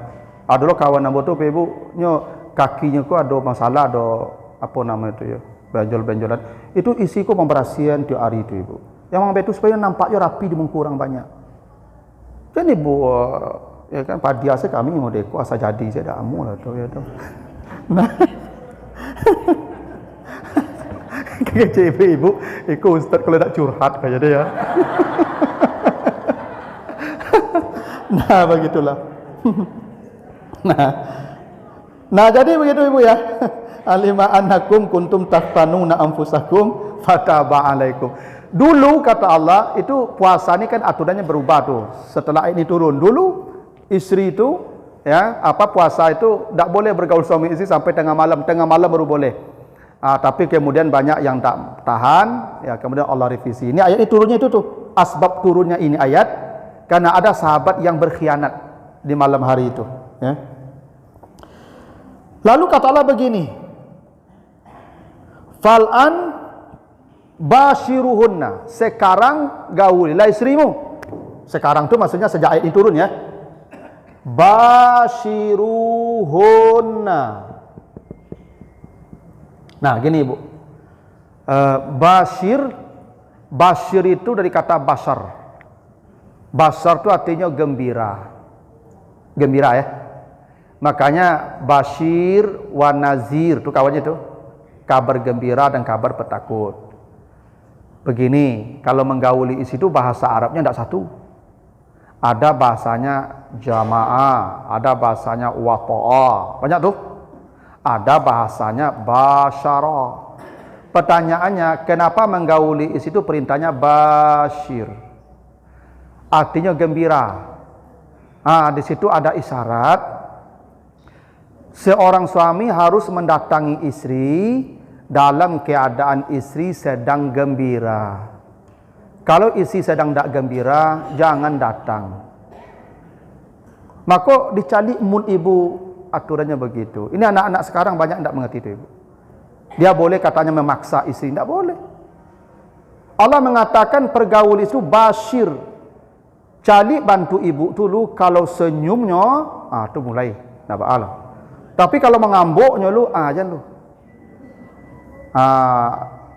Speaker 1: Ada lo kawan ambo tu ibu nyo kakinya kok ada masalah ada apa nama itu ya, benjol-benjolan. Itu isiku pembersihan tiap hari itu ibu. Yang memang itu supaya nampaknya rapi di kurang banyak. Jadi ibu, ya kan padi asa kami mau deko asa jadi saya dah amu lah tu ya tu. Nah, kece ibu, ikut ustaz kalau tak curhat kayak dia ya. Nah begitulah. Nah jadi begitu ibu ya. Alima annakum kuntum tahtanuna anfusakum fataba alaikum. Dulu kata Allah itu puasa ni kan aturannya berubah tuh. Setelah ini turun dulu istri itu ya puasa itu tak boleh bergaul suami istri sampai tengah malam baru boleh. Tapi kemudian banyak yang tak tahan ya kemudian Allah revisi. Ini ayat ini turunnya itu tuh asbab turunnya ini ayat karena ada sahabat yang berkhianat di malam hari itu ya. Lalu kata Allah begini, Fal'an bashiruhunna, sekarang gaulilah istrimu. Sekarang tu maksudnya sejak ayat ini turun ya. Bashiruhunna. Nah gini ibu, Bashir itu dari kata basar. Basar itu artinya gembira. Gembira ya. Makanya Bashir wa Nazir itu kawannya itu. Kabar gembira dan kabar petakut. Begini, kalau menggauli isi itu bahasa Arabnya tidak satu. Ada bahasanya jamaah, ada bahasanya wata'a. Banyak tuh. Ada bahasanya basyara. Pertanyaannya, kenapa menggauli isi itu perintahnya Bashir? Artinya gembira. Di situ ada isyarat seorang suami harus mendatangi istri dalam keadaan istri sedang gembira. Kalau istri sedang tak gembira, jangan datang. Maka dicari mood ibu, aturannya begitu. Ini anak-anak sekarang banyak tidak mengerti itu ibu. Dia boleh katanya memaksa istri, tidak boleh. Allah mengatakan pergaul itu Bashir. Cari bantu ibu dulu, kalau senyumnya, itu mulai. Nampak Allah. Tapi kalau mengambuknya lu, jangan lu.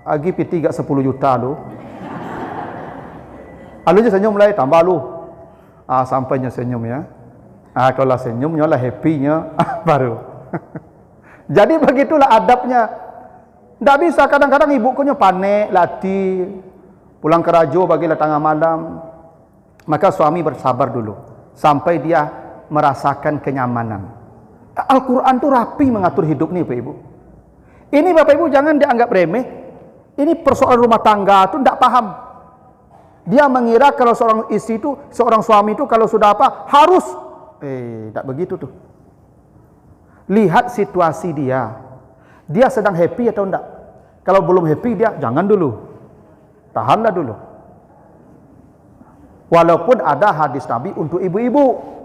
Speaker 1: Agi piti gak 10 juta lu. Lalu je senyum mulai, tambah lu. Sampainya senyum ya. Kalau senyumnya lah happy-nya, baru. Jadi begitulah adabnya. Tak bisa kadang-kadang ibu punya panik, latih. Pulang ke rajo bagilah tengah malam. Maka suami bersabar dulu. Sampai dia merasakan kenyamanan. Al-Quran tu rapi mengatur hidup ni Bapak Ibu. Ini Bapak Ibu jangan dianggap remeh. Ini persoalan rumah tangga tu tidak paham. Dia mengira kalau seorang istri itu, seorang suami itu kalau sudah apa harus. Tak begitu tuh. Lihat situasi dia. Dia sedang happy atau enggak? Kalau belum happy dia jangan dulu. Tahanlah dulu. Walaupun ada hadis Nabi untuk ibu-ibu.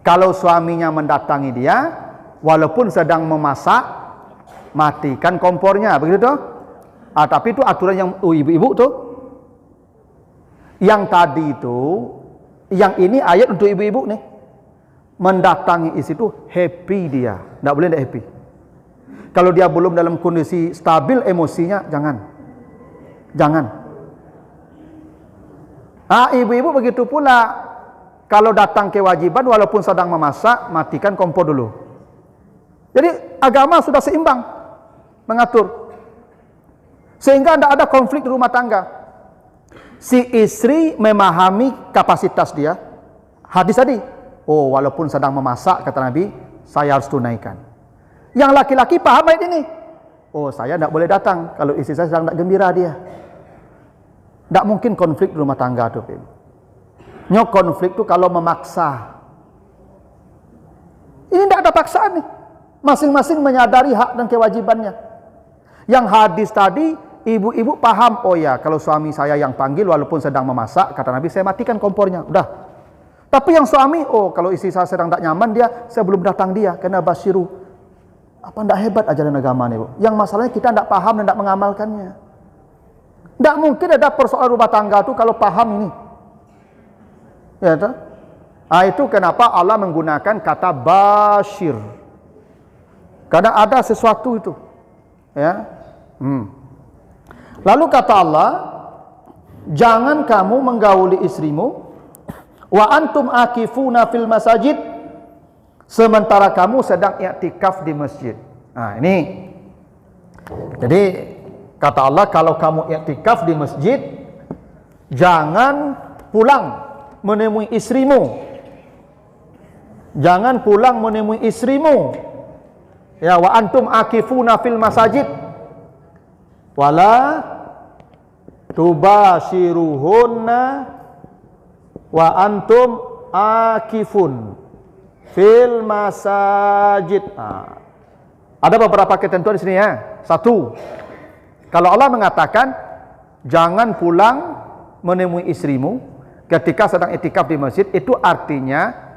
Speaker 1: Kalau suaminya mendatangi dia, walaupun sedang memasak, matikan kompornya, begitu? Tapi itu aturan yang ibu-ibu tuh. Yang tadi itu, yang ini ayat untuk ibu-ibu nih. Mendatangi istri itu happy dia, tidak boleh tidak happy. Kalau dia belum dalam kondisi stabil emosinya, jangan. Ibu-ibu begitu pula, kalau datang kewajiban walaupun sedang memasak, matikan kompor dulu. Jadi agama sudah seimbang mengatur, sehingga tidak ada konflik di rumah tangga. Si istri memahami kapasitas dia. Hadis tadi, walaupun sedang memasak, kata Nabi, saya harus tunaikan. Yang laki-laki paham ayat ini. Saya tidak boleh datang kalau istri saya sedang tidak gembira dia. Tidak mungkin konflik di rumah tangga tuh. Nyok konflik itu kalau memaksa. Ini tidak ada paksaan nih. Masing-masing menyadari hak dan kewajibannya. Yang hadis tadi, ibu-ibu paham, kalau suami saya yang panggil walaupun sedang memasak, kata Nabi, saya matikan kompornya. Udah. Tapi yang suami, kalau istri saya sedang tak nyaman dia, saya belum datang dia, kena basyiru. Apa tidak hebat ajaran agama nih, Bu? Yang masalahnya kita tidak paham dan tidak mengamalkannya. Tidak mungkin ada persoalan rumah tangga itu kalau paham ini. Ya, tak? Itu kenapa Allah menggunakan kata basyir. Karena ada sesuatu itu. Ya. Lalu kata Allah, jangan kamu menggauli istrimu wa antum akifuna fil masajid, sementara kamu sedang i'tikaf di masjid. Ini. Jadi kata Allah, kalau kamu i'tikaf di masjid, jangan pulang menemui istrimu. Jangan pulang menemui istrimu. Ya, wa antum akifuna fil masajid wala tubashiruhunna wa antum akifun fil masajid. Ada beberapa ketentuan di sini ya. 1. Kalau Allah mengatakan jangan pulang menemui istrimu ketika sedang i'tikaf di masjid, itu artinya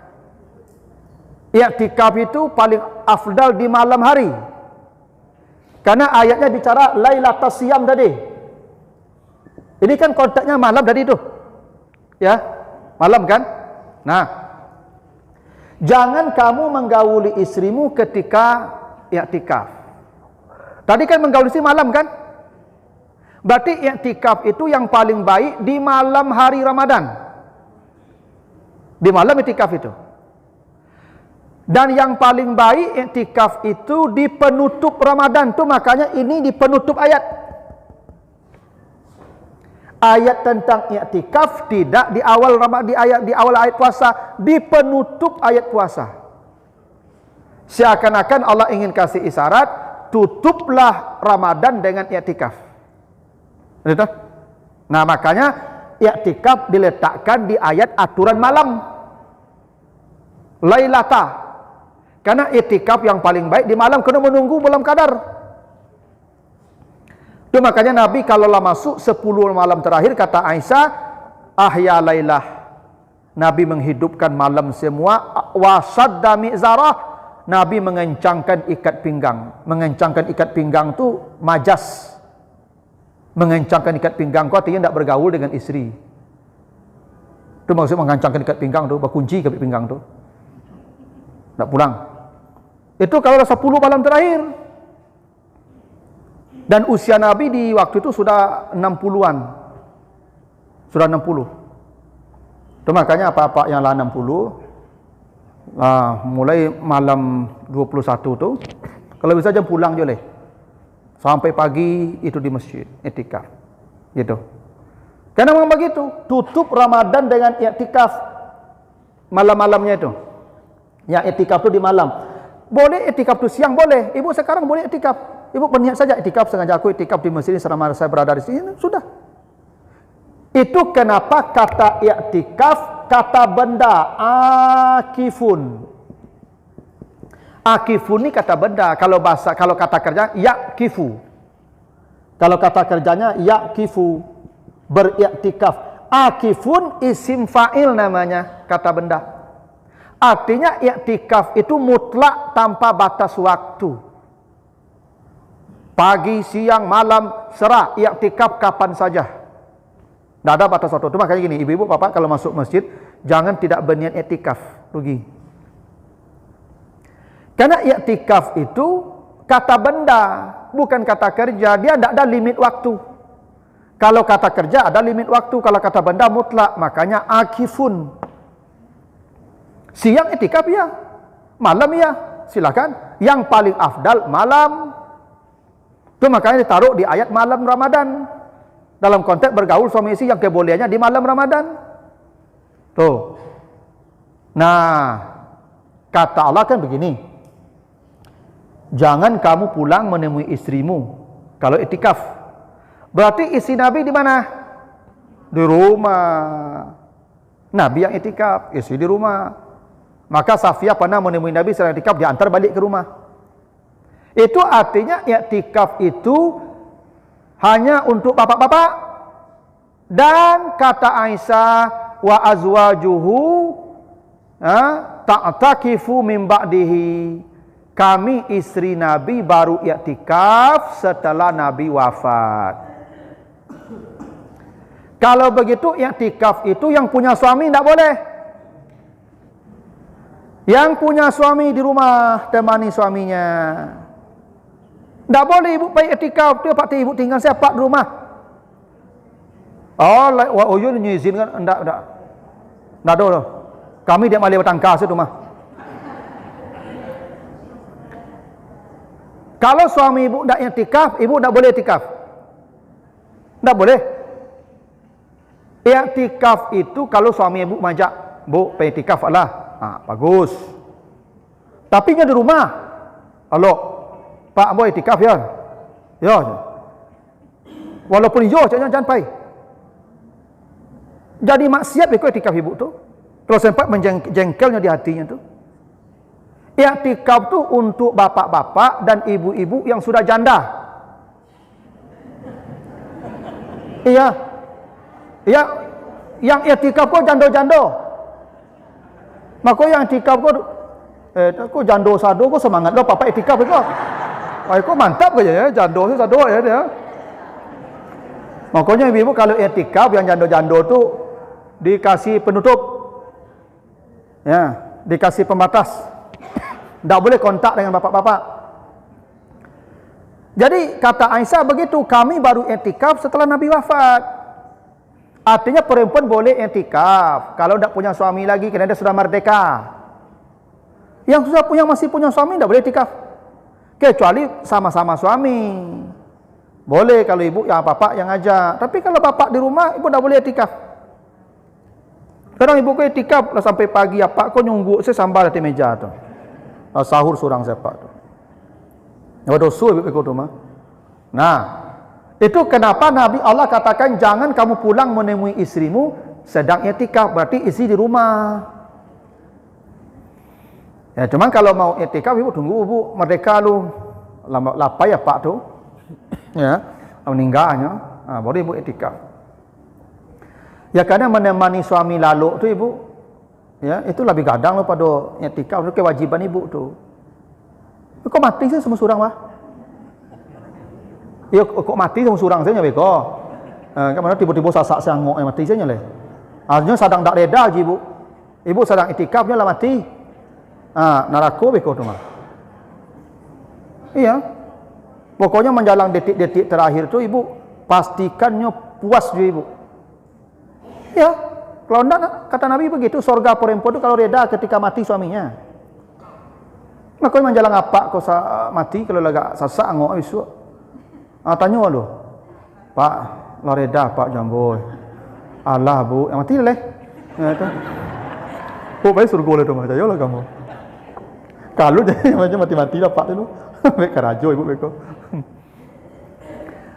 Speaker 1: i'tikaf itu paling afdal di malam hari. Karena ayatnya bicara lailatul siyam tadi. Ini kan konteksnya malam tadi itu. Ya, malam kan? Nah, jangan kamu menggauli istrimu ketika i'tikaf. Tadi kan menggauli istri malam kan? Berarti i'tikaf itu yang paling baik di malam hari Ramadan. Di malam i'tikaf itu. Dan yang paling baik i'tikaf itu di penutup Ramadan tuh, makanya ini di penutup ayat. Ayat tentang i'tikaf tidak di awal di awal ayat puasa, di penutup ayat puasa. Seakan-akan Allah ingin kasih isyarat, tutuplah Ramadan dengan i'tikaf. Betul? Nah, makanya i'tikaf diletakkan di ayat aturan malam. Lailata. Karena i'tikaf yang paling baik di malam, kena menunggu malam qadar. Itu makanya Nabi kalau masuk 10 malam terakhir, kata Aisyah, ahya lailah. Nabi menghidupkan malam semua. Wasadda mi'zarah. Nabi mengencangkan ikat pinggang. Mengencangkan ikat pinggang itu majas. Mengencangkan ikat pinggang itu artinya tidak bergaul dengan istri. Itu maksud mengencangkan ikat pinggang itu, berkunci ikat pinggang itu. Tidak pulang. Itu kalau 10 malam terakhir. Dan usia Nabi di waktu itu sudah 60-an. Sudah 60. Itu makanya apa-apa yang lah 60, mulai malam 21 tu, kalau bisa jam pulang je boleh. Sampai pagi itu di masjid, i'tikaf. Gitu. Karena memang begitu, tutup Ramadan dengan i'tikaf malam-malamnya itu. Ya, i'tikaf itu di malam. Boleh i'tikaf itu siang, boleh. Ibu sekarang boleh i'tikaf. Ibu berniat saja i'tikaf, sengaja aku i'tikaf di masjid selama saya berada di sini, sudah. Itu kenapa kata i'tikaf, kata benda akifun. Akifun ini kata benda. Kalau kata kerja yakifu. Kalau kata kerjanya yakifu, beriktikaf. Akifun isim fa'il namanya, kata benda. Artinya i'tikaf itu mutlak tanpa batas waktu. Pagi, siang, malam, serah, i'tikaf kapan saja. Tidak ada batas waktu. Itu makanya gini, ibu-ibu, bapak kalau masuk masjid, jangan tidak berniat i'tikaf, rugi. Karena i'tikaf itu kata benda, bukan kata kerja. Dia tidak ada limit waktu. Kalau kata kerja ada limit waktu, kalau kata benda mutlak, makanya akifun. Siang i'tikaf ya, malam ya, silakan. Yang paling afdal malam. Itu makanya ditaruh di ayat malam Ramadan. Dalam konteks bergaul suami istri yang kebolehannya di malam Ramadan. Tuh. Nah, kata Allah kan begini. Jangan kamu pulang menemui istrimu kalau i'tikaf. Berarti istri Nabi di mana? Di rumah. Nabi yang i'tikaf, istri di rumah. Maka Safiyah pernah menemui Nabi sedang i'tikaf, diantar balik ke rumah. Itu artinya i'tikaf itu hanya untuk bapak-bapak. Dan kata Aisyah, wa azwajuhu ta'takifu min ba'dihi. Kami istri Nabi baru i'tikaf setelah Nabi wafat. Kalau begitu i'tikaf itu yang punya suami tidak boleh. Yang punya suami di rumah temani suaminya. Tak boleh ibu pergi i'tikaf, dia pak ibu tinggal siapa di rumah. Oh, you izinkan enggak. Enggak ada. Kami dia malih bertangka situ mah. Kalau suami ibu enggak i'tikaf, ibu enggak boleh i'tikaf. Enggak boleh. I'tikaf itu kalau suami ibu majak, "Bu, pergi i'tikaf lah." Bagus. Tapi dia di rumah. Halo. Pak boy i'tikaf ya. Ya. Walaupun yo jangan pai. Jadi maksiat ikut i'tikaf ibu tu. Terus sempat menjengkelnya di hatinya tu. I'tikaf tu untuk bapak-bapak dan ibu-ibu yang sudah janda. Iya. Iya. Yang i'tikaf kok jando-jando. Maka yang i'tikaf kok jando sado kok semangat lo papa i'tikaf kok. Kok mantap aja ya, jando sih sado ya dia. Makanya ibu kalau i'tikaf yang jando-jando tu dikasih penutup. Ya, dikasih pembatas. Tidak boleh kontak dengan bapak-bapak. Jadi kata Aisyah begitu, kami baru i'tikaf setelah Nabi wafat. Artinya perempuan boleh i'tikaf kalau tidak punya suami lagi kerana dia sudah merdeka. Yang masih punya suami tidak boleh i'tikaf. Kecuali sama-sama suami. Boleh kalau ibu yang bapak yang ajak. Tapi kalau bapak di rumah, ibu tidak boleh i'tikaf. Kadang ibu ke i'tikaf lah sampai pagi, apa kau nyunggu saya sambal di meja tu. Sahur surang siapa tu. Ya dosa ibu ikut rumah. Nah, itu kenapa Nabi Allah katakan jangan kamu pulang menemui istrimu sedang i'tikaf, berarti istri di rumah. Ya, cuman kalau mau i'tikaf ibu tunggu ibu merdeka lu. Lapa ya pak tu. Ya, meninggalnya. Baru ibu i'tikaf. Ya karena menemani suami lalu tu ibu, ya itu lebih gadang lo pada i'tikaf, itu kewajiban ibu tu. Kok mati sih semua surang mah? Ya kok mati semua surang saya nyampe kok. Kan mana tiba-tiba sasak sangok mati saya nyale. Artinya sedang tak reda je ibu. Ibu sedang i'tikafnya lah mati. Neraka beko tu mah. Iya. Pokoknya menjalang detik-detik terakhir tu ibu pastikannya puas je ibu. Ya. Kalau enggak kata Nabi begitu, surga perempuan tu kalau reda ketika mati suaminya. Maka menjalang apa kau mati kalau lagak sasak angok isu. Tanya lu. Pak, lo reda pak jamboy. Allah bu, yang mati leh. Ya tu. Oh, baik surga le tu mah jayolah kamu. Kalau jadi macam mati-mati lah pak tu. Baik karajo ibu beko.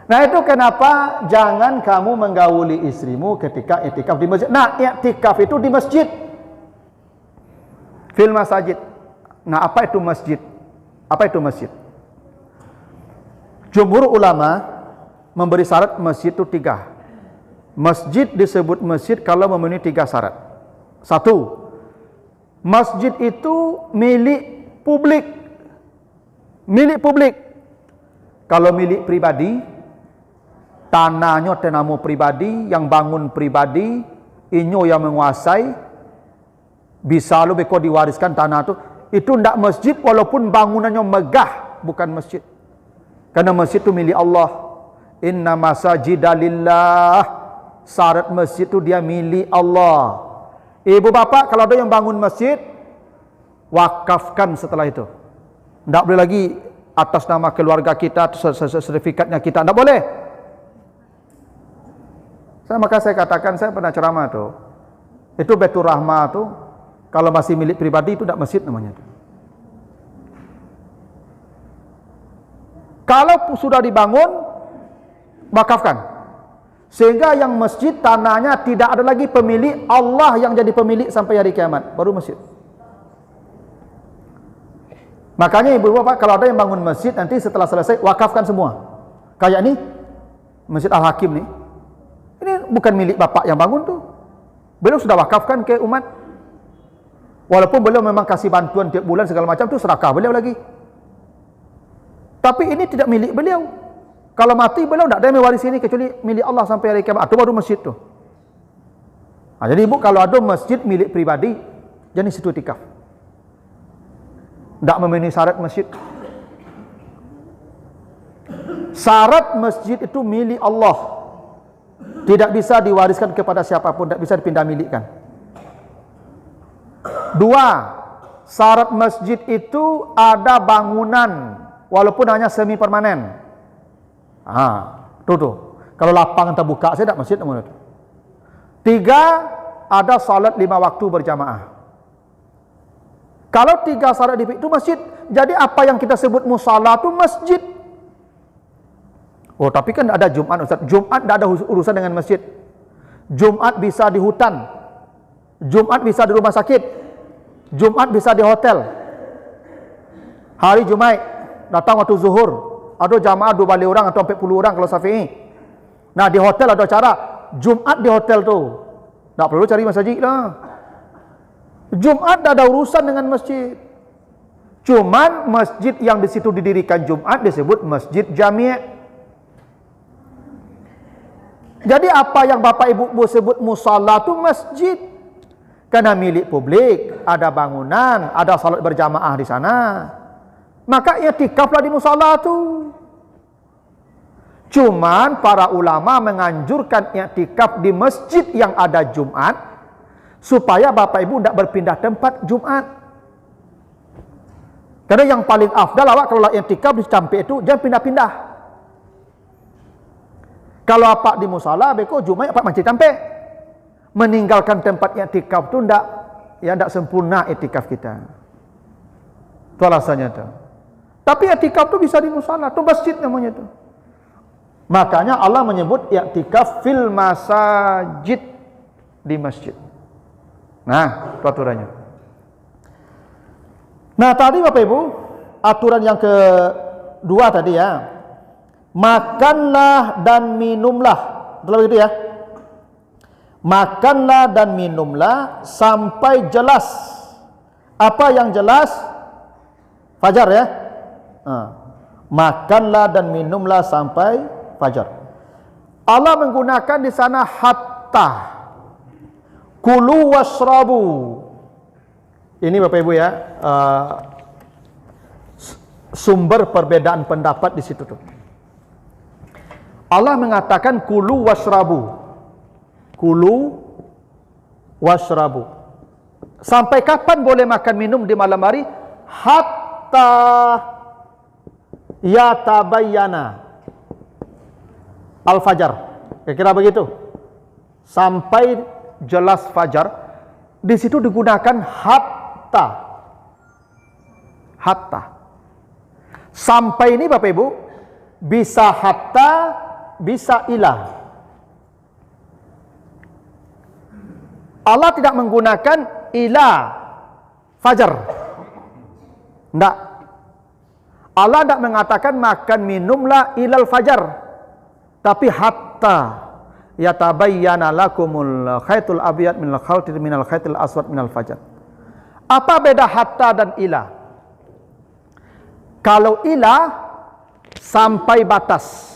Speaker 1: Nah itu kenapa jangan kamu menggauli istrimu ketika i'tikaf di masjid. Nah i'tikaf itu di masjid. Fil masajid. Nah apa itu masjid? Apa itu masjid? Jumhur ulama memberi syarat masjid itu 3. Masjid disebut masjid kalau memenuhi 3 syarat. 1. Masjid itu milik publik. Milik publik. Kalau milik pribadi, tanahnya tenamu pribadi, yang bangun pribadi, inyo yang menguasai, bisa lu beko diwariskan tanah itu ndak masjid walaupun bangunannya megah, bukan masjid. Karena masjid itu milik Allah. Inna masajida lillah. Syarat masjid itu dia milik Allah. Ibu bapak kalau ada yang bangun masjid, wakafkan setelah itu. Ndak boleh lagi atas nama keluarga kita, sertifikatnya kita, ndak boleh. Maka saya katakan, saya pernah ceramah tuh. Itu Baitur Rahmah tuh, kalau masih milik pribadi itu tidak masjid namanya. Kalau sudah dibangun, wakafkan. Sehingga yang masjid tanahnya tidak ada lagi pemilik, Allah yang jadi pemilik sampai hari kiamat, baru masjid. Makanya ibu bapak kalau ada yang bangun masjid, nanti setelah selesai wakafkan semua. Kayak ini Masjid Al-Hakim nih, ini bukan milik bapak yang bangun tuh, beliau sudah wakafkan ke umat. Walaupun beliau memang kasih bantuan tiap bulan segala macam, itu sedekah beliau lagi. Tapi ini tidak milik beliau. Kalau mati beliau tidak ada yang mewarisi ini kecuali milik Allah sampai hari kiamat. Itu baru masjid tuh. Nah, jadi ibu kalau ada masjid milik pribadi, jadi situ itikaf. Tidak memenuhi syarat masjid. Syarat masjid itu milik Allah. Tidak bisa diwariskan kepada siapapun, tidak bisa dipindah milikkan. 2, syarat masjid itu ada bangunan, walaupun hanya semi permanen. Tuh. Kalau lapangan terbuka, saya tidak masjid namanya. 3, ada salat 5 waktu berjamaah. Kalau 3 syarat itu masjid. Jadi apa yang kita sebut musala itu masjid. Oh, tapi kan ada Jumat, Ustaz. Jumat tidak ada urusan dengan masjid. Jumat bisa di hutan. Jumat bisa di rumah sakit. Jumat bisa di hotel. Hari Jumat datang waktu zuhur, ada jamaah 2 balik orang atau 40 orang kalau Syafi'i. Nah, di hotel ada cara. Jumat di hotel tuh, tak perlu cari masjid lah. Jumat tak ada urusan dengan masjid. Cuman masjid yang di situ didirikan Jumat disebut masjid jami'. Jadi apa yang bapak ibu sebut musalla itu masjid. Karena milik publik, ada bangunan, ada salat berjamaah di sana. Maka i'tikaflah di musalla itu. Cuman para ulama menganjurkan i'tikaf di masjid yang ada Jumat supaya bapak ibu tidak berpindah tempat Jumat. Karena yang paling afdal awak kalau i'tikaf di Campe itu jangan pindah-pindah. Kalau apa di musala, beko Jumat apa masjid Campe. Meninggalkan tempat i'tikaf itu tidak sempurna i'tikaf kita. Itu alasannya tuh. Tapi i'tikaf itu bisa di musala, itu masjid namanya tuh. Makanya Allah menyebut i'tikaf fil masajid, di masjid. Nah, itu aturannya. Nah, tadi Bapak Ibu, aturan yang kedua tadi ya. Makanlah dan minumlah. Betul begitu ya? Makanlah dan minumlah sampai jelas. Apa yang jelas? Fajar ya. Makanlah dan minumlah sampai fajar. Allah menggunakan di sana hatta. Kulu wasrabu. Ini Bapak Ibu ya, sumber perbedaan pendapat di situ tuh. Allah mengatakan kulu wasrabu. Kulu wasrabu. Sampai kapan boleh makan minum di malam hari? Hatta yatabayyana al-fajar. Kira-kira begitu. Sampai jelas fajar. Di situ digunakan hatta. Hatta. Sampai ini Bapak Ibu bisa hatta, bisa ilah. Allah tidak menggunakan ilah fajar. Tidak. Allah tidak mengatakan makan minumlah ilal fajar. Tapi hatta yatabayyana lakumul khaitul abyad minal khaitil minal khaitil aswad minal fajar. Apa beda hatta dan ilah? Kalau ilah sampai batas.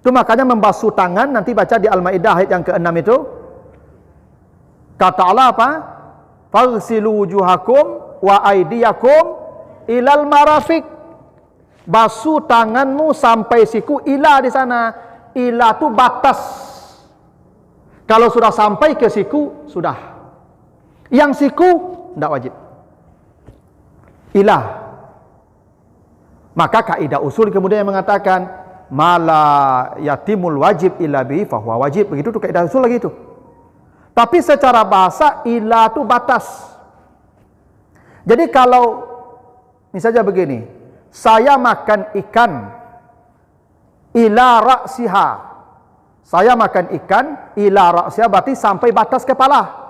Speaker 1: Itu makanya membasuh tangan, nanti baca di Al-Maidah ayat yang ke-6 itu. Kata Allah apa? Faghsilu wujuhakum wa aydiyakum ilal marafiq. Basuh tanganmu sampai siku, ila di sana. Ila itu batas. Kalau sudah sampai ke siku, sudah. Yang siku tidak wajib. Ila. Maka kaidah usul kemudian yang mengatakan mala yatimul wajib illa bihi fahuwa wajib. Begitu tuh kaidah usul lagi itu. Tapi secara bahasa ila itu batas. Jadi kalau misalnya begini, saya makan ikan ila ra'siha. Saya makan ikan ila ra'siha berarti sampai batas kepala.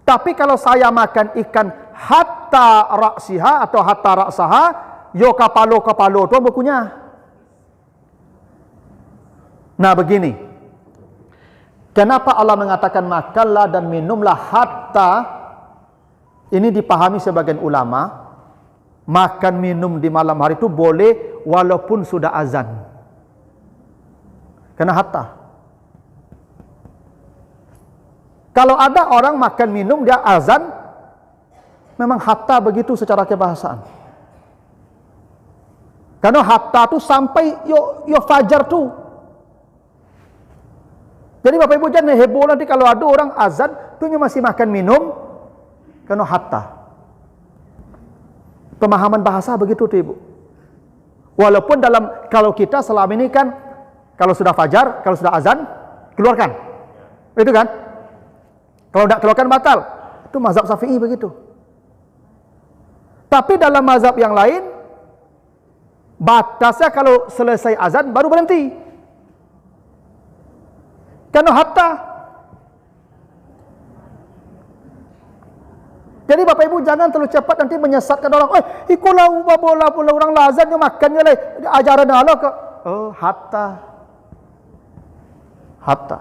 Speaker 1: Tapi kalau saya makan ikan hatta ra'siha atau hatta ra'saha, yo kapalo tu bukunya. Nah begini, kenapa Allah mengatakan makanlah dan minumlah hatta? Ini dipahami sebagian ulama, makan minum di malam hari itu boleh walaupun sudah azan. Karena hatta. Kalau ada orang makan minum dia azan, memang hatta begitu secara kebahasaan. Karena hatta tu sampai yo fajar tu. Jadi Bapak Ibu jangan heboh nanti kalau ada orang azan tu masih makan minum, karena hatta. Pemahaman bahasa begitu tu Ibu. Walaupun kalau kita selama ini kan kalau sudah fajar, kalau sudah azan keluarkan. Itu kan? Kalau tidak keluarkan batal. Itu mazhab Syafi'i begitu. Tapi dalam mazhab yang lain batasnya kalau selesai azan baru berhenti. Karena hatta. Jadi Bapak Ibu jangan terlalu cepat nanti menyesatkan orang. Ikulah bola orang lazan yang makannya lah ajaran Allah ke. Oh, hatta. Hatta.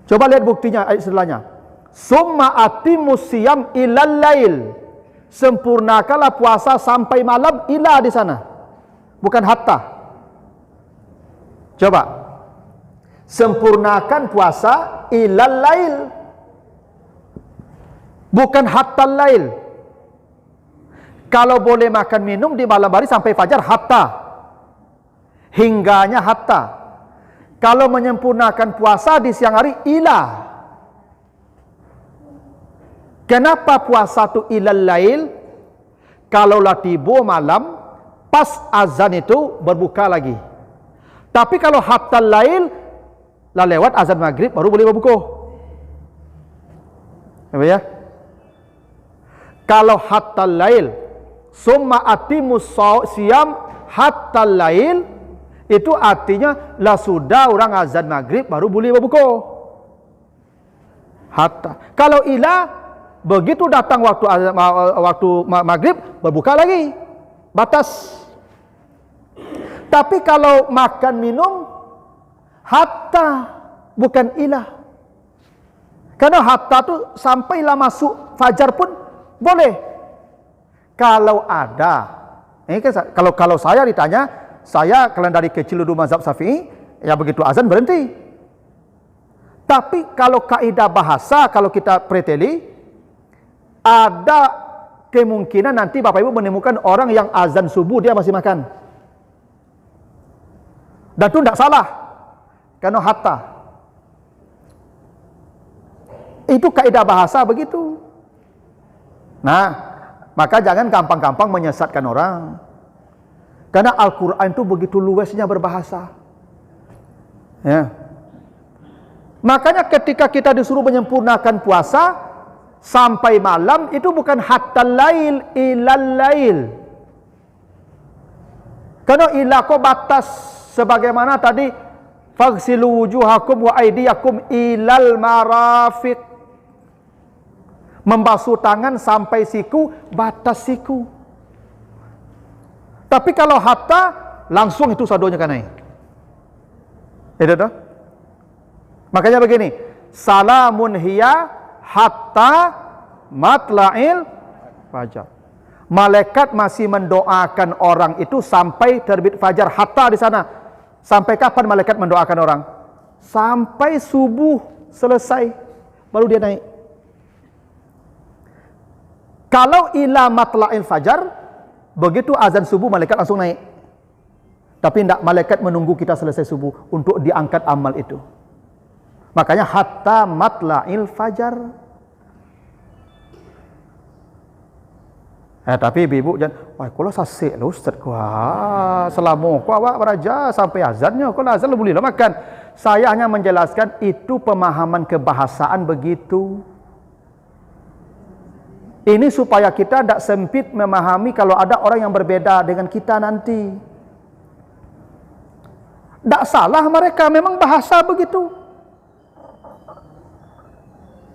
Speaker 1: Coba lihat buktinya ayat setelahnya. Summa atimus siyam ilal lail. Sempurnakanlah puasa sampai malam, ila di sana. Bukan hatta. Coba. Sempurnakan puasa ilal lail. Bukan hatta lail. Kalau boleh makan minum di malam hari sampai fajar, hatta. Hingganya hatta. Kalau menyempurnakan puasa di siang hari, ila. Kenapa puasa itu ilal lail? Kalaulah tiba malam, pas azan itu berbuka lagi. Tapi kalau hatta lail, lah lewat azan maghrib baru boleh berbuka. Apa ya? Kalau hatta lail, summa atimus siyam hatta lail, itu artinya lah sudah orang azan maghrib baru boleh berbuka. Hatta. Kalau ila, begitu datang waktu maghrib berbuka lagi. Batas. Tapi kalau makan minum hatta, bukan ilah. Karena hatta tu sampailah masuk fajar pun boleh. Kalau ada, ini kan kalau saya ditanya, saya kalau dari kecil dulu mazhab Syafi'i, ya begitu azan berhenti. Tapi kalau kaidah bahasa, kalau kita preteli, ada kemungkinan nanti Bapak Ibu menemukan orang yang azan subuh dia masih makan. Dan itu tidak salah. Karena hatta. Itu kaidah bahasa begitu. Nah, maka jangan gampang-gampang menyesatkan orang. Karena Al-Quran itu begitu luasnya berbahasa. Ya. Makanya ketika kita disuruh menyempurnakan puasa sampai malam, itu bukan hatta lail, ilal lail. Karena ila ko batas sebagaimana tadi faghsilu wujuhakum wa aydiyakum ilal marafiq. Membasuh tangan sampai siku, batas siku. Tapi kalau hatta, langsung itu sadonya kan naik. Itu dah. Makanya begini, salamun hiya hatta matla'il fajar. Malaikat masih mendoakan orang itu sampai terbit fajar, hatta di sana. Sampai kapan malaikat mendoakan orang? Sampai subuh selesai, baru dia naik. Kalau ila matla'il fajar, begitu azan subuh malaikat langsung naik. Tapi tidak, malaikat menunggu kita selesai subuh untuk diangkat amal itu. Makanya hatta matla'il fajar. Tapi ibu jangan, wah kalau sasik lah ustaz, wah selama kau awak beraja sampai azannya, kalau azan boleh lah makan. Saya hanya menjelaskan itu pemahaman kebahasaan begitu. Ini supaya kita tidak sempit memahami kalau ada orang yang berbeda dengan kita nanti. Tak salah mereka, memang bahasa begitu.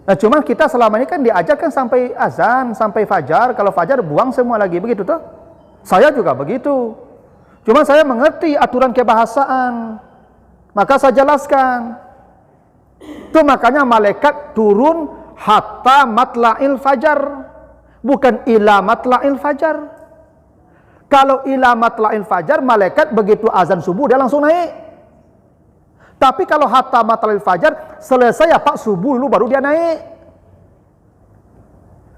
Speaker 1: Nah, cuma kita selama ini kan diajarkan sampai azan, sampai fajar. Kalau fajar buang semua lagi, begitu toh? Saya juga begitu. Cuma saya mengerti aturan kebahasaan, maka saya jelaskan. Itu makanya malaikat turun hatta matla'il fajar, bukan ila matla'il fajar. Kalau ila matla'il fajar, malaikat begitu azan subuh dia langsung naik. Tapi kalau hatta matla'il fajar, selesai ya Pak subuh dulu baru dia naik.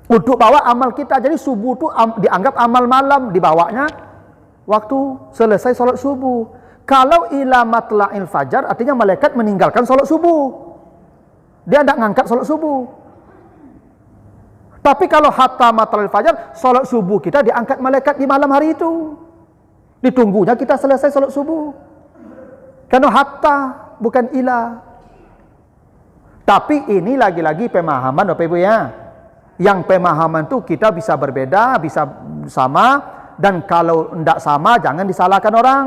Speaker 1: Untuk bawa amal kita. Jadi subuh itu dianggap amal malam, dibawanya waktu selesai sholat subuh. Kalau ila matla'il fajar, artinya malaikat meninggalkan sholat subuh. Dia tidak ngangkat sholat subuh. Tapi kalau hatta matla'il fajar, sholat subuh kita diangkat malaikat di malam hari itu. Ditunggunya kita selesai sholat subuh. Karena hatta, bukan ila. Tapi ini lagi-lagi pemahaman Bapak Ibu ya. Yang pemahaman itu kita bisa berbeda, bisa sama, dan kalau tidak sama jangan disalahkan orang.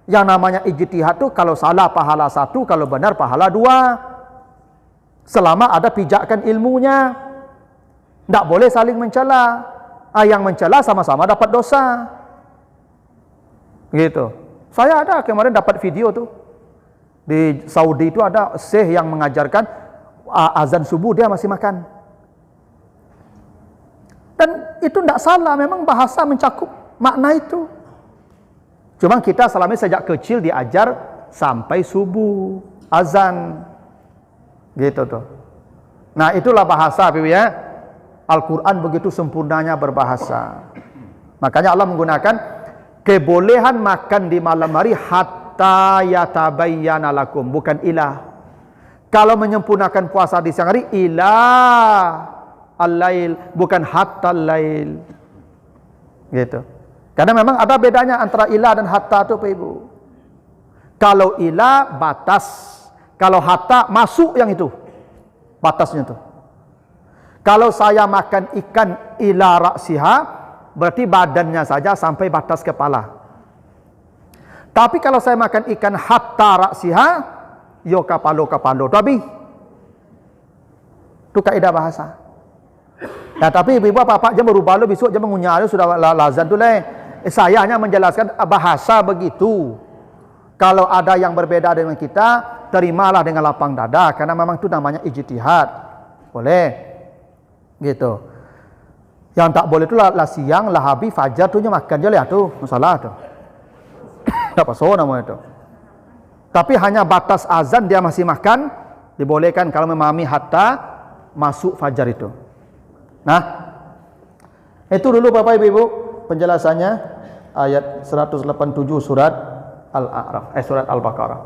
Speaker 1: Yang namanya ijtihad itu kalau salah pahala 1, kalau benar pahala 2. Selama ada pijakan ilmunya. Tidak boleh saling mencela. Yang mencela sama-sama dapat dosa. Gitu. Saya ada kemarin dapat video tuh. Di Saudi itu ada syekh yang mengajarkan azan subuh dia masih makan. Dan itu tidak salah, memang bahasa mencakup makna itu. Cuma kita selama ini sejak kecil diajar sampai subuh, azan. Gitu tuh. Nah itulah bahasa Ibu ya. Al-Quran begitu sempurnanya berbahasa. Makanya Allah menggunakan kebolehan makan di malam hari hatta yatabayyana lakum, bukan ilah. Kalau menyempurnakan puasa di siang hari ilah al-lail, bukan hatta al-lail. Gitu. Karena memang ada bedanya antara ilah dan hatta itu Pak Ibu. Kalau ilah batas, kalau hatta masuk yang itu batasnya tuh. Kalau saya makan ikan ila raksiha, berarti badannya saja sampai batas kepala. Tapi kalau saya makan ikan hatta raksiha, yo kapalo tapi itu kaidah bahasa. Nah, tapi ibu bapak jangan berubah lo besok jangan mengunyah sudah lazan tu leh. Saya hanya menjelaskan bahasa begitu. Kalau ada yang berbeda dengan kita, terimalah dengan lapang dada karena memang itu namanya ijtihad. Boleh. Gitu. Yang tak boleh itu lah siang, lah habis, fajar tu makan je lah tu, masalah tu. Tak pasal namanya tu. Tapi hanya batas azan dia masih makan, dibolehkan kalau memahami hatta masuk fajar itu. Nah, itu dulu Bapak Ibu penjelasannya ayat 187 surat Al-A'raf, surat Al-Baqarah.